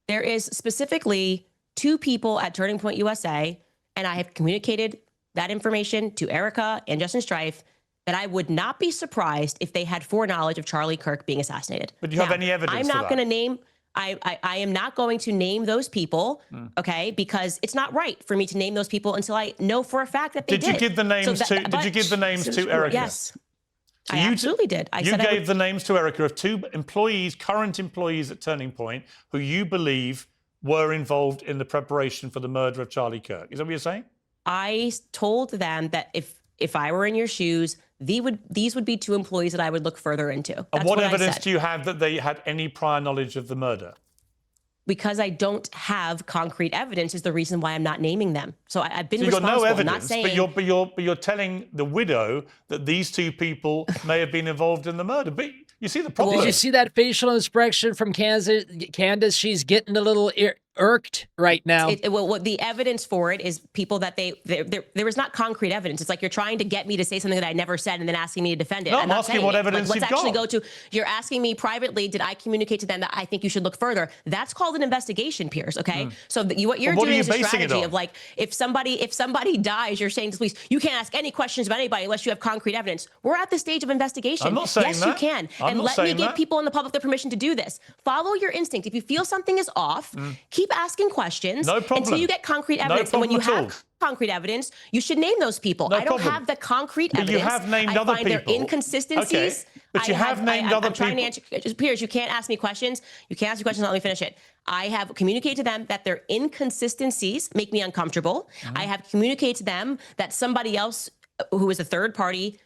There is specifically 2 people at Turning Point USA, and I have communicated that information to Erica and Justin Strife, that I would not be surprised if they had foreknowledge of Charlie Kirk being assassinated. But do you have any evidence I'm not going to name... I am not going to name those people, okay, because it's not right for me to name those people until I know for a fact that they did. Did you give the names did you give the names to Erica? Yes. So I absolutely did. You gave the names to Erica of 2 employees, current employees at Turning Point, who you believe were involved in the preparation for the murder of Charlie Kirk. Is that what you're saying? I told them that if I were in your shoes, these would be 2 employees that I would look further into. That's and what evidence do you have that they had any prior knowledge of the murder? Because I don't have concrete evidence is the reason why I'm not naming them. So I've been responsible. You've got no evidence, not saying, but you're telling the widow that these 2 people may have been involved in the murder. But you see the problem. Did you see that facial expression from Candace? She's getting a little irked right now. Well, what the evidence for it is people that there was not concrete evidence. It's like you're trying to get me to say something that I never said and then asking me to defend it. No, I'm not asking saying what it. evidence Like, let's you've actually got. go to, you're asking me privately, did I communicate to them that I think you should look further? That's called an investigation, Piers, okay? So what you're doing is a strategy of like, if somebody dies, you're saying to the police, you can't ask any questions about anybody unless you have concrete evidence. We're at the stage of investigation. I'm not saying yes, that. you can. I'm and not let me saying give that. people in the public the permission to do this. Follow your instinct. If you feel something is off, keep asking questions. No problem. Until you get concrete evidence. And when you problem at have concrete evidence, you should name those people. No I don't problem. have the concrete But evidence. you have named I other find there people. inconsistencies. Okay. But you have named other I'm trying to people. answer. Piers, you can't ask me questions. You can't ask me questions. Let me finish it. I have communicated to them that their inconsistencies make me uncomfortable. I have communicated to them that somebody else who is a third party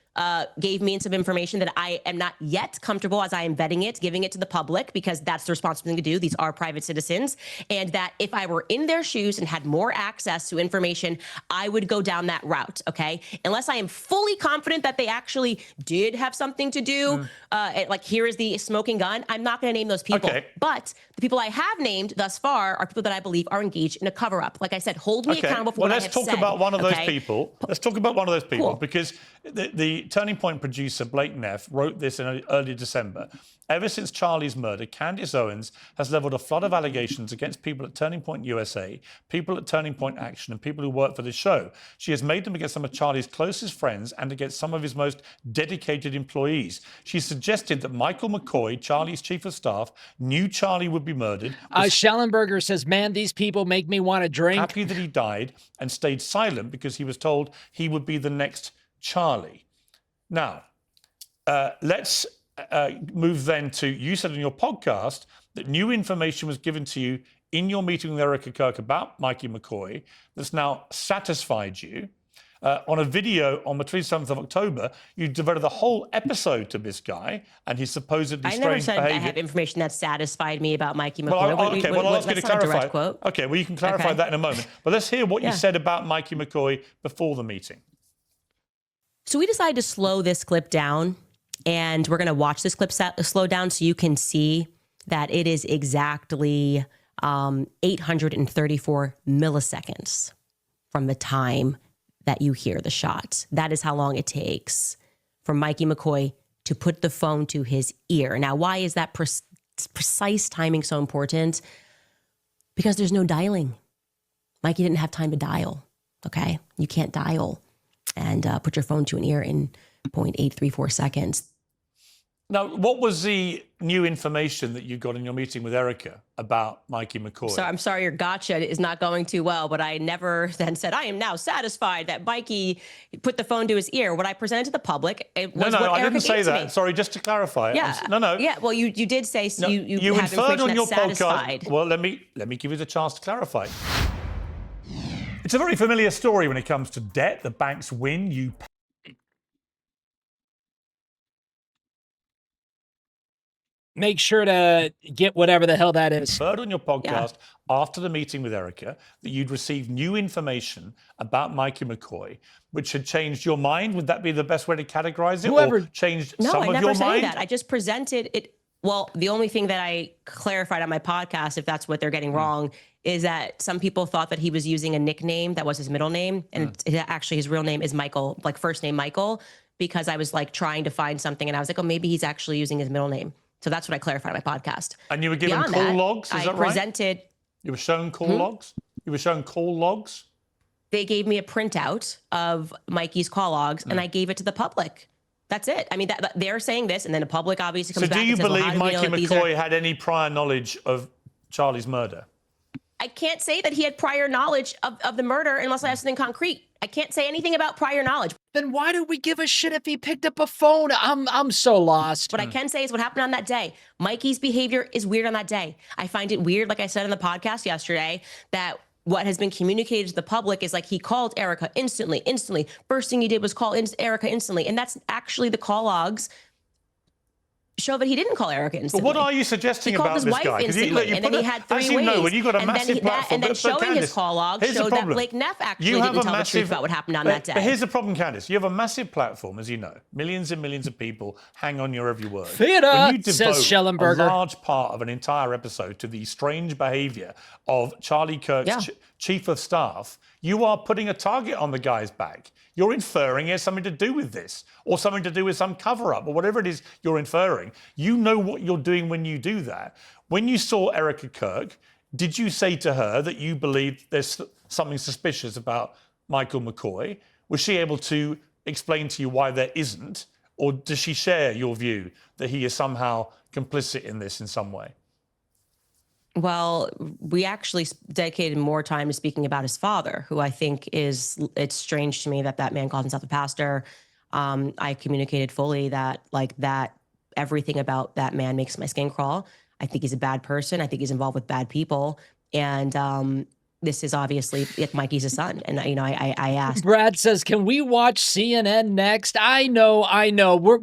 gave me some information that I am not yet comfortable as I am vetting it, giving it to the public, because that's the responsible thing to do. These are private citizens. And that if I were in their shoes and had more access to information, I would go down that route, okay? Unless I am fully confident that they actually did have something to do, like here is the smoking gun, I'm not gonna name those people. Okay. But the people I have named thus far are people that I believe are engaged in a cover-up. Like I said, hold me accountable for what I have said. Let's talk about one of those people. Let's talk about one of those people, Cool. because the Turning Point producer, Blake Neff, wrote this in early December. Ever since Charlie's murder, Candace Owens has leveled a flood of allegations against people at Turning Point USA, people at Turning Point Action, and people who work for the show. She has made them against some of Charlie's closest friends and against some of his most dedicated employees. She suggested that Michael McCoy, Charlie's chief of staff, knew Charlie would be murdered. Schellenberger says, man, these people make me want to drink. Happy that he died and stayed silent because he was told he would be the next Charlie. Now, let's move then to, you said in your podcast that new information was given to you in your meeting with Erica Kirk about Mikey McCoy that's now satisfied you. On a video on the 27th of October, you devoted a whole episode to this guy and his supposedly strange behavior. I never said I have information that satisfied me about Mikey McCoy. Well, I'll ask you to clarify. Quote. Okay, well, you can clarify that in a moment. But let's hear what you said about Mikey McCoy before the meeting. So we decided to slow this clip down, and we're going to watch this clip slow down so you can see that it is exactly 834 milliseconds from the time that you hear the shot. That is how long it takes for Mikey McCoy to put the phone to his ear. Now, why is that precise timing so important? Because there's no dialing. Mikey didn't have time to dial, okay? You can't dial and put your phone to an ear in 0.834 seconds. Now, what was the new information that you got in your meeting with Erica about Mikey McCoy? So I'm sorry your gotcha is not going too well, but I never then said, I am now satisfied that Mikey put the phone to his ear. What I presented to the public, it was what I Erica didn't say gave to that. me. Sorry, just to clarify. Yeah. No. Yeah, well, you did say No, you have inferred on information your that's satisfied. podcast. Well, let me give you the chance to clarify. It's a very familiar story when it comes to debt. The banks win, you pay. Make sure to get whatever the hell that is. Heard on your podcast after the meeting with Erica that you'd received new information about Mikey McCoy, which had changed your mind. Would that be the best way to categorize it? Or changed some of your mind? No, I never said that. I just presented it. Well, the only thing that I clarified on my podcast, if that's what they're getting wrong, is that some people thought that he was using a nickname that was his middle name. And actually his real name is Michael, like first name Michael, because I was like trying to find something. And I was like, oh, maybe he's actually using his middle name. So that's what I clarified on my podcast. And you were given Beyond call that, logs, is that right? I presented. You were shown call logs? You were shown call logs? They gave me a printout of Mikey's call logs, and I gave it to the public. That's it. I mean, they're saying this, and then the public obviously comes back and says, So do you believe well, how do we know Mikey that these McCoy had any prior knowledge of Charlie's murder? I can't say that he had prior knowledge of the murder unless I have something concrete. I can't say anything about prior knowledge. Then why do we give a shit if he picked up a phone? I'm so lost. What I can say is what happened on that day. Mikey's behavior is weird on that day. I find it weird, like I said in the podcast yesterday, that what has been communicated to the public is like he called Erica instantly. First thing he did was call Erica instantly. And that's actually the call logs show that he didn't call Erica instantly. But what are you suggesting he called about his this wife guy? instantly, and then he had 3 as ways. you know, when you've got a and massive platform, and then showing Candace, his call log here's the showed that problem. Blake Neff actually didn't tell the truth about what happened on that day. But here's the problem, Candace. You have a massive platform, as you know. Millions and millions of people hang on your every word. Theater, when you says devote a Schellenberger. large part of an entire episode to the strange behaviour of Charlie Kirk's chief of staff, you are putting a target on the guy's back. You're inferring it has something to do with this, or something to do with some cover-up, or whatever it is you're inferring. You know what you're doing when you do that. When you saw Erica Kirk, did you say to her that you believed there's something suspicious about Michael McCoy? Was she able to explain to you why there isn't? Or does she share your view that he is somehow complicit in this in some way? Well, we actually dedicated more time to speaking about his father, who I think it's strange to me that that man calls himself a pastor. I communicated fully that everything about that man makes my skin crawl. I think he's a bad person. I think he's involved with bad people. And this is obviously, Mikey's a son. And, I asked. Brad says, can we watch CNN next? I know. We're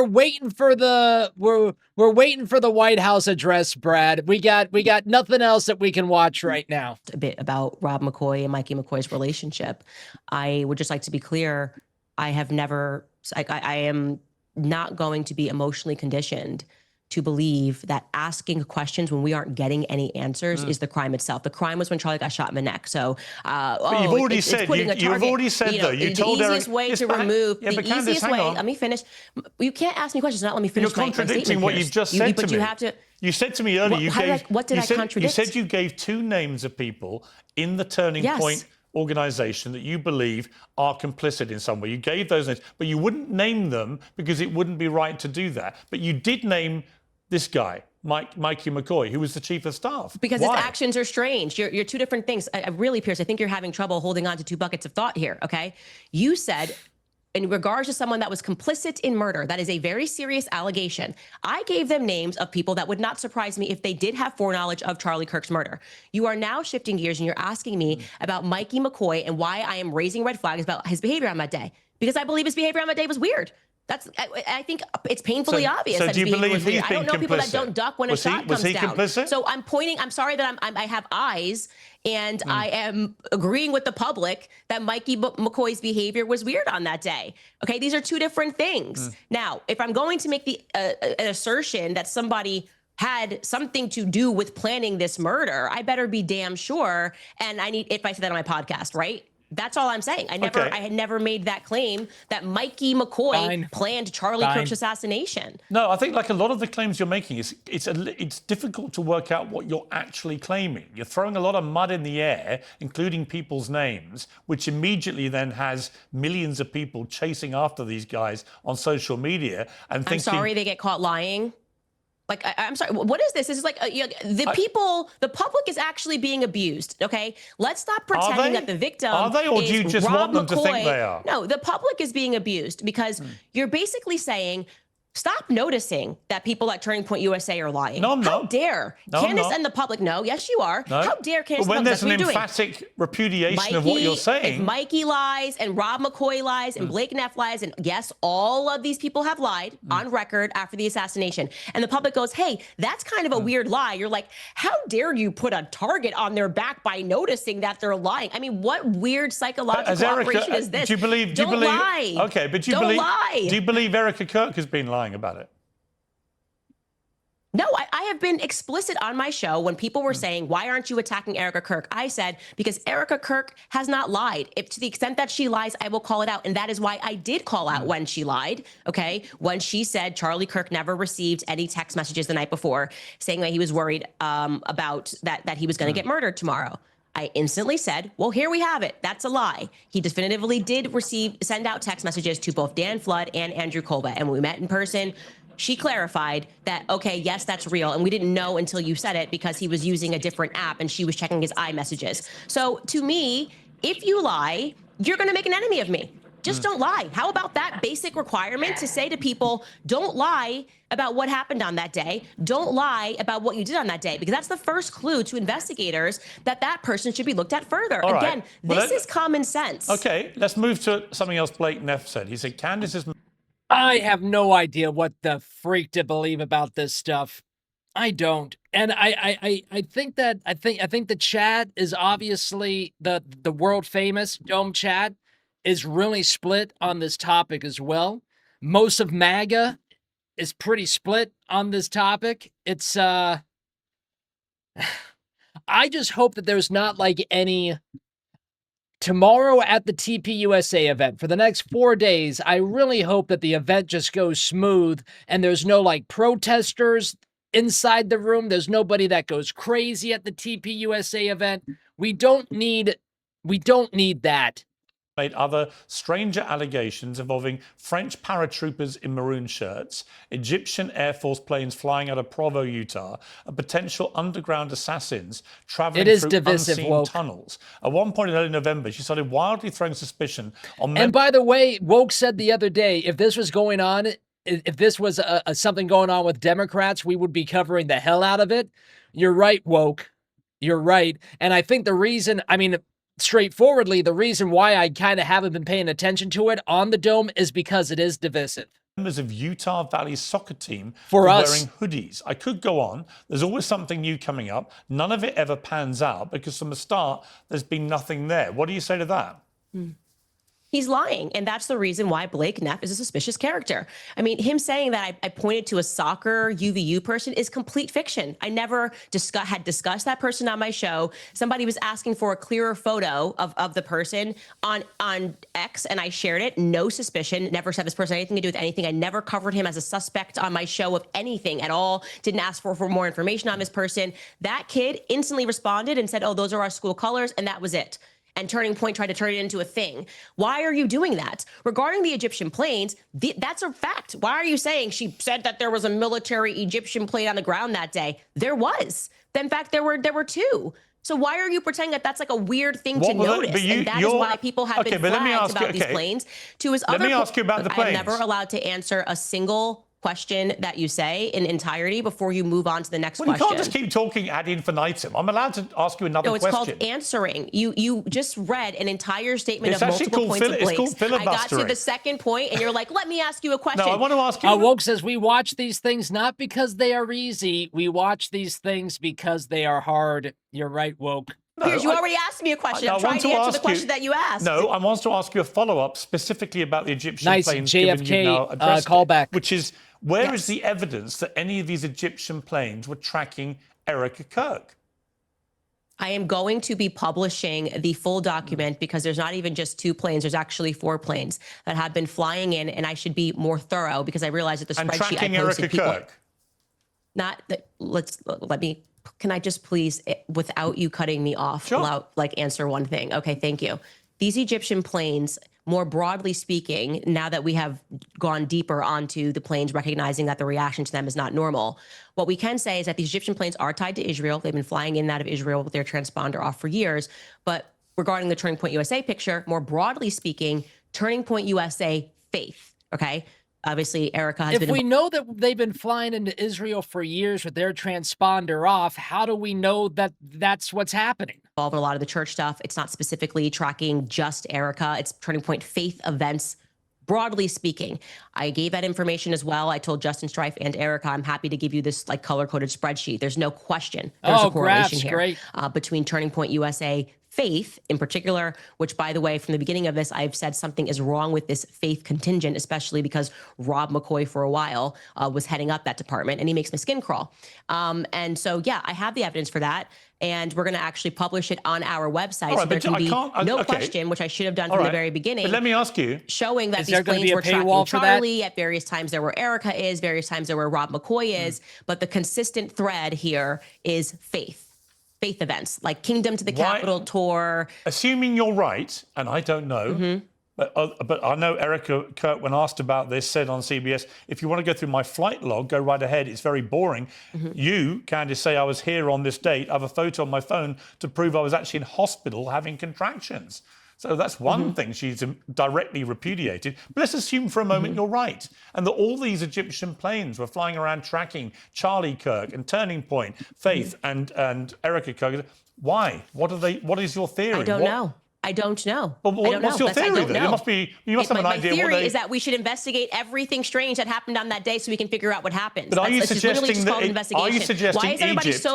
waiting for the, we're waiting for the White House address, Brad. We got nothing else that we can watch right now. A bit about Rob McCoy and Mikey McCoy's relationship. I would just like to be clear. I am not going to be emotionally conditioned to believe that asking questions when we aren't getting any answers is the crime itself. The crime was when Charlie got shot in the neck. So, but you've already said, you've already said though, you told the easiest way to remove, the easiest way, let me finish. You can't ask me questions, not let me finish my statement. You're contradicting what you've just said to me. But you have to. You said to me earlier, what did I contradict? You said you gave 2 names of people in the Turning Point organization that you believe are complicit in some way. You gave those names, but you wouldn't name them because it wouldn't be right to do that. But you did name this guy, Mikey McCoy, who was the chief of staff. Because his actions are strange. You're 2 different things. Really, Piers, I think you're having trouble holding on to 2 buckets of thought here, okay? You said, in regards to someone that was complicit in murder, that is a very serious allegation. I gave them names of people that would not surprise me if they did have foreknowledge of Charlie Kirk's murder. You are now shifting gears and you're asking me about Mikey McCoy and why I am raising red flags about his behavior on that day. Because I believe his behavior on that day was weird. I think it's painfully obvious that his behavior was weird. I don't know people that don't duck when a shot comes down. Complicit? So I'm sorry that I have eyes, and I am agreeing with the public that Mikey McCoy's behavior was weird on that day. Okay, these are 2 different things. Now, if I'm going to make an assertion that somebody had something to do with planning this murder, I better be damn sure. And if I said that on my podcast, right? That's all I'm saying. I had never made that claim that Mikey McCoy planned Charlie Kirk's assassination. No, I think like a lot of the claims you're making, it's difficult to work out what you're actually claiming. You're throwing a lot of mud in the air, including people's names, which immediately then has millions of people chasing after these guys on social media and thinking... I'm sorry they get caught lying. Like, I'm sorry, what is this? This is like, the public is actually being abused, okay? Let's stop pretending that the victim Are they, or do you just want them to think they are? No, the public is being abused because you're basically saying, stop noticing that people at Turning Point USA are lying. No, I'm not. How dare Candace and the public know? Yes, you are. No. How dare Candace and the public? When there's an emphatic repudiation of what you're saying. If Mikey lies and Rob McCoy lies and Blake Neff lies, and yes, all of these people have lied on record after the assassination, and the public goes, hey, that's kind of a weird lie. You're like, how dare you put a target on their back by noticing that they're lying? I mean, what weird psychological operation is this? Do you believe? Don't lie. Okay, but do you believe Erica Kirk has been lying about it? No, I have been explicit on my show when people were saying, why aren't you attacking Erica Kirk? I said, because Erica Kirk has not lied. If to the extent that she lies, I will call it out. And that is why I did call out when she lied, okay? When she said Charlie Kirk never received any text messages the night before saying that he was worried about that he was going to get murdered tomorrow. I instantly said, well, here we have it. That's a lie. He definitively did send out text messages to both Dan Flood and Andrew Colba. And when we met in person, she clarified that, okay, yes, that's real. And we didn't know until you said it because he was using a different app and she was checking his iMessages. So to me, if you lie, you're going to make an enemy of me. Just don't lie. How about that basic requirement to say to people, don't lie about what happened on that day. Don't lie about what you did on that day, because that's the first clue to investigators that that person should be looked at further. All Again, right. this is common sense. Okay, let's move to something else Blake Neff said. He said, Candace is I have no idea what the freak to believe about this stuff. I don't. And I think the chat is obviously the world famous Dome chat is really split on this topic as well. Most of MAGA is pretty split on this topic. It's I just hope that there's not like any tomorrow at the TPUSA event for the next 4 days. I really hope that the event just goes smooth and there's no like protesters inside the room. There's nobody that goes crazy at the TPUSA event. We don't need that. Made other stranger allegations involving French paratroopers in maroon shirts, Egyptian Air Force planes flying out of Provo, Utah, and potential underground assassins traveling through unseen tunnels. At one point in early November, she started wildly throwing suspicion on And by the way, Woke said the other day, if this was going on, if this was something going on with Democrats, we would be covering the hell out of it. You're right, Woke. You're right. And I think the reason, I mean, straightforwardly, the reason why I kind of haven't been paying attention to it on the Dome is because it is divisive. Members of Utah Valley's soccer team for were us wearing hoodies. I could go on. There's always something new coming up. None of it ever pans out because from the start, there's been nothing there. What do you say to that? He's lying, and that's the reason why Blake Neff is a suspicious character. I mean, him saying that I pointed to a soccer UVU person is complete fiction. I never had discussed that person on my show. Somebody was asking for a clearer photo of the person on X, and I shared it. No suspicion. Never said this person had anything to do with anything. I never covered him as a suspect on my show of anything at all. Didn't ask for more information on this person. That kid instantly responded and said, "Oh, those are our school colors," and that was it. And Turning Point tried to turn it into a thing. Why are you doing that? Regarding the Egyptian planes, that's a fact. Why are you saying she said that there was a military Egyptian plane on the ground that day? There was. In fact, there were two. So why are you pretending that that's like a weird thing to notice? And that is why people have been flagged about these planes. To his other, let me ask you about the planes. I'm never allowed to answer a single question that you say in entirety before you move on to the next question. You can't just keep talking ad infinitum. I'm allowed to ask you another question. No, it's called answering. You just read an entire statement of multiple points of Blake's. It's called filibustering. I got to the second point, and you're like, let me ask you a question. No, I want to ask you. Woke says we watch these things not because they are easy. We watch these things because they are hard. You're right, Woke. No, Piers, you already asked me a question. I'm trying to answer the question that you asked. No, I want to ask you a follow-up specifically about the Egyptian planes. JFK given you now callback. Which is, where is the evidence that any of these Egyptian planes were tracking Erica Kirk? I am going to be publishing the full document because there's not even just 2 planes. There's actually 4 planes that have been flying in, and I should be more thorough because I realize that the and spreadsheet tracking I posted Erica Kirk. Not that. Let me. Can I just please, without you cutting me off, sure. answer one thing? Okay, thank you. These Egyptian planes, more broadly speaking, now that we have gone deeper onto the planes, recognizing that the reaction to them is not normal, what we can say is that these Egyptian planes are tied to Israel. They've been flying in and out of Israel with their transponder off for years. But regarding the Turning Point USA picture, more broadly speaking, Turning Point USA faith, okay? Obviously, Erica has been... If we know that they've been flying into Israel for years with their transponder off, how do we know that that's what's happening? Involved in a lot of the church stuff. It's not specifically tracking just Erica. It's Turning Point faith events, broadly speaking. I gave that information as well. I told Justin Strife and Erica, I'm happy to give you this like color-coded spreadsheet. There's no question. There's a correlation here between Turning Point USA faith in particular, which, by the way, from the beginning of this, I've said something is wrong with this faith contingent, especially because Rob McCoy for a while was heading up that department, and he makes my skin crawl. And so, yeah, I have the evidence for that, and we're going to actually publish it on our website. So there can be no question, which I should have done from the very beginning. But let me ask you. Showing that these planes were tracking Charlie. At various times there were Erica is, various times there were Rob McCoy is, but the consistent thread here is faith events, like Kingdom to the Capitol tour. Assuming you're right, and I don't know, but I know Erica Kirk, when asked about this, said on CBS, if you want to go through my flight log, go right ahead. It's very boring. You, Candace, say I was here on this date. I have a photo on my phone to prove I was actually in hospital having contractions. So that's one thing she's directly repudiated. But let's assume for a moment you're right, and that all these Egyptian planes were flying around tracking Charlie Kirk and Turning Point, Faith and Erica Kirk. Why? What is your theory? I don't know. I don't know. But I don't what's know. your theory then? Know. You must have an idea. My theory is that we should investigate everything strange that happened on that day so we can figure out what happened. But are you suggesting that? Are you suggesting why is everybody Egypt?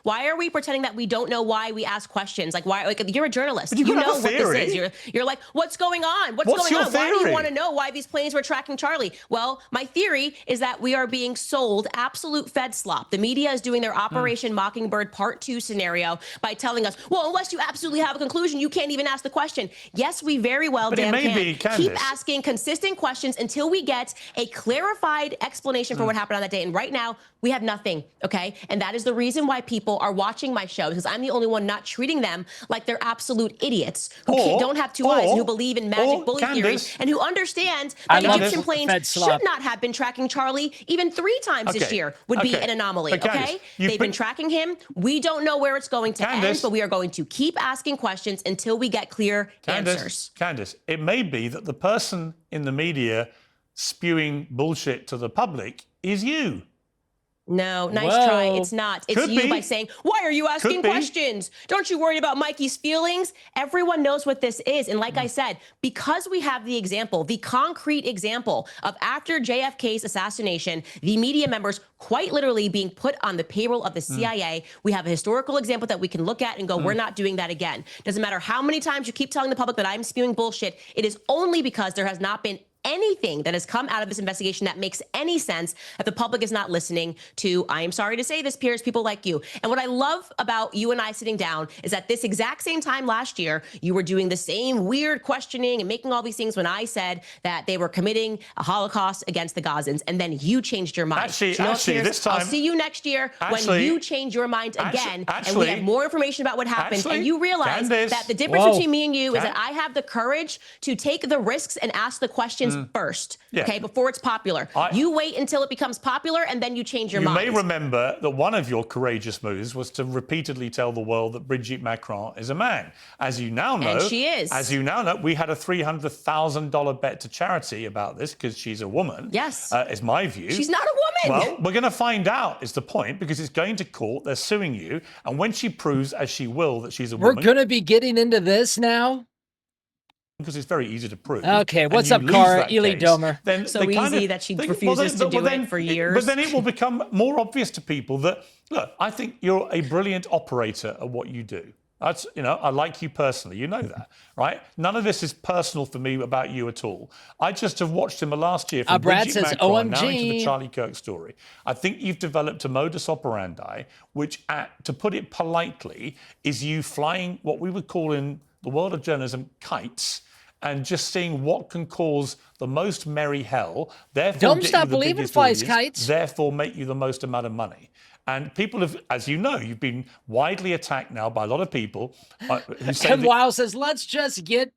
why are we pretending that we don't know why we ask questions? Like why? Like you're a journalist. But you know have a theory. what this is. You're like, what's going on? What's going your on? Theory? Why do you want to know why these planes were tracking Charlie? Well, my theory is that we are being sold absolute Fed slop. The media is doing their Operation Mockingbird Part 2 scenario by telling us, well, unless you absolutely have a conclusion, you can't even ask the question. Yes, we very well But it may be, Candace. Keep asking consistent questions until we get a clarified explanation for what happened on that day. And right now, we have nothing, okay? And that is the reason why people are watching my show, because I'm the only one not treating them like they're absolute idiots who don't have two eyes and who believe in magic bully theory and who understand that Egyptian planes should not have been tracking Charlie even 3 times this year would be an anomaly, okay? They've been tracking him. We don't know where it's going to end, but we are going to keep asking questions until we get clear answers. Candace, it may be that the person in the media spewing bullshit to the public is you. No, nice try. It's not. It's you by saying, why are you asking questions? Don't you worry about Mikey's feelings? Everyone knows what this is. And like I said, because we have the example, the concrete example of after JFK's assassination, the media members quite literally being put on the payroll of the CIA, we have a historical example that we can look at and go, we're not doing that again. Doesn't matter how many times you keep telling the public that I'm spewing bullshit. It is only because there has not been anything that has come out of this investigation that makes any sense that the public is not listening to. I am sorry to say this, Piers, people like you. And what I love about you and I sitting down is that this exact same time last year, you were doing the same weird questioning and making all these things when I said that they were committing a Holocaust against the Gazans, and then you changed your mind. Actually, Piers, this time, I'll see you next year when you change your mind again, and we have more information about what happened, and you realize that the difference between me and you is that I have the courage to take the risks and ask the questions first. Okay, before it's popular. You wait until it becomes popular and then you change your mind. You may remember that one of your courageous moves was to repeatedly tell the world that Brigitte Macron is a man. As you now know, and she is. As you now know, we had a $300,000 bet to charity about this because she's a woman. Yes. Is my view. She's not a woman. Well, we're going to find out is the point, because it's going to court. They're suing you. And when she proves, as she will, that she's a woman. We're going to be getting into this now? Because it's very easy to prove. Okay, what's up, Cara? Ely Domer. Then so easy that she refuses to do it for years. But then it will become more obvious to people that, look, I think you're a brilliant operator at what you do. That's, I like you personally. You know that, right? None of this is personal for me about you at all. I just have watched him last year from Brad Brigitte says, Macron OMG. now into the Charlie Kirk story. I think you've developed a modus operandi, which, to put it politely, is you flying what we would call in the world of journalism kites, and just seeing what can cause the most merry hell, therefore Don't get stop you the believing biggest flies audience, kites. therefore make you the most amount of money. And people have, as you know, you've been widely attacked now by a lot of people who say M. Wiles says, let's just get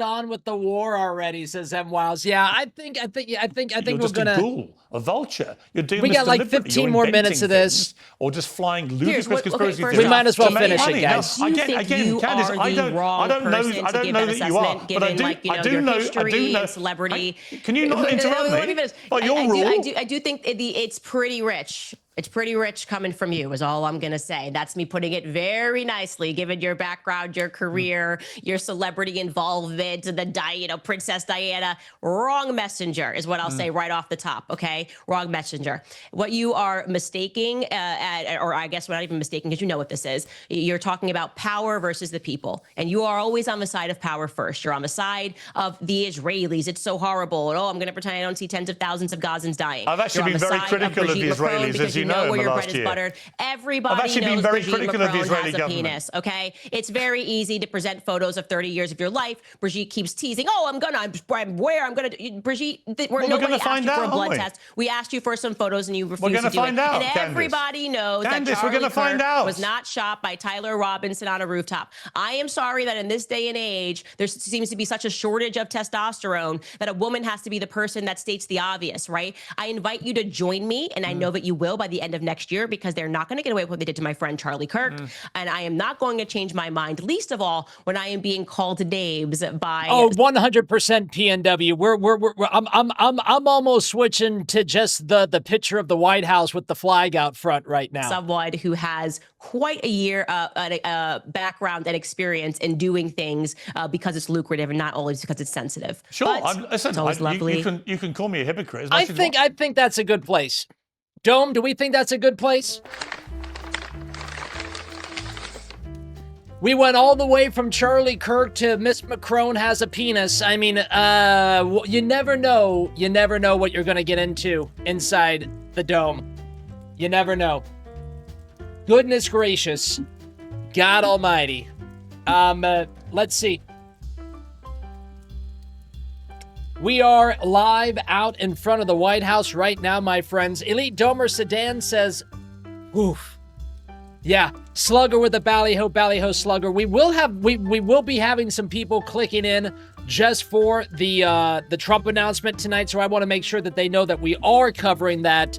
on with the war already, says M. Wiles. Yeah, I think you're we're gonna a ghoul, a vulture. You're doing we this got like deliberately. 15 You're more minutes of this. Or just flying ludicrous conspiracy theories. We might as well to make finish money. it, guys. Now, again, Candace, I don't know that you are, but I do know celebrity. Can you not interrupt me? Let me finish. I do think it's pretty rich. It's pretty rich coming from you is all I'm going to say. That's me putting it very nicely, given your background, your career, your celebrity involvement, the Princess Diana. Wrong messenger is what I'll say right off the top, okay? Wrong messenger. What you are mistaking, or I guess we're not even mistaking because you know what this is. You're talking about power versus the people. And you are always on the side of power first. You're on the side of the Israelis. It's so horrible. And, I'm going to pretend I don't see tens of thousands of Gazans dying. I've actually been very critical of the Israelis, as you know, where in the your last bread year. is buttered. Everybody I've actually knows been very Brigitte critical of the Macron Israeli has a government. penis, okay? It's very easy to present photos of 30 years of your life. Brigitte keeps teasing, Brigitte, nobody asked you for a blood test. We asked you for some photos and you refused to do it. And everybody knows that Charlie Kirk was not shot by Tyler Robinson on a rooftop. I am sorry that in this day and age, there seems to be such a shortage of testosterone that a woman has to be the person that states the obvious, right? I invite you to join me, and I know that you will, by the the end of next year, because they're not going to get away with what they did to my friend Charlie Kirk. And I am not going to change my mind, least of all when I am being called names by 100% PNW. I'm almost switching to just the picture of the White House with the flag out front right now. someone who has quite a year background and experience in doing things because it's lucrative and not always because it's sensitive. Sure, But listen, it's always lovely. you can call me a hypocrite. As much I as you want. think that's a good place. Dome, do we think that's a good place? We went all the way from Charlie Kirk to Miss Macron has a penis. I mean, you never know. You never know what you're going to get into inside the Dome. You never know. Goodness gracious. God almighty. Let's see. We are live out in front of the White House right now, my friends. Elite Domer Sedan says, oof. Yeah, Slugger with the Ballyho Slugger. We will be having some people clicking in just for the Trump announcement tonight, so I want to make sure that they know that we are covering that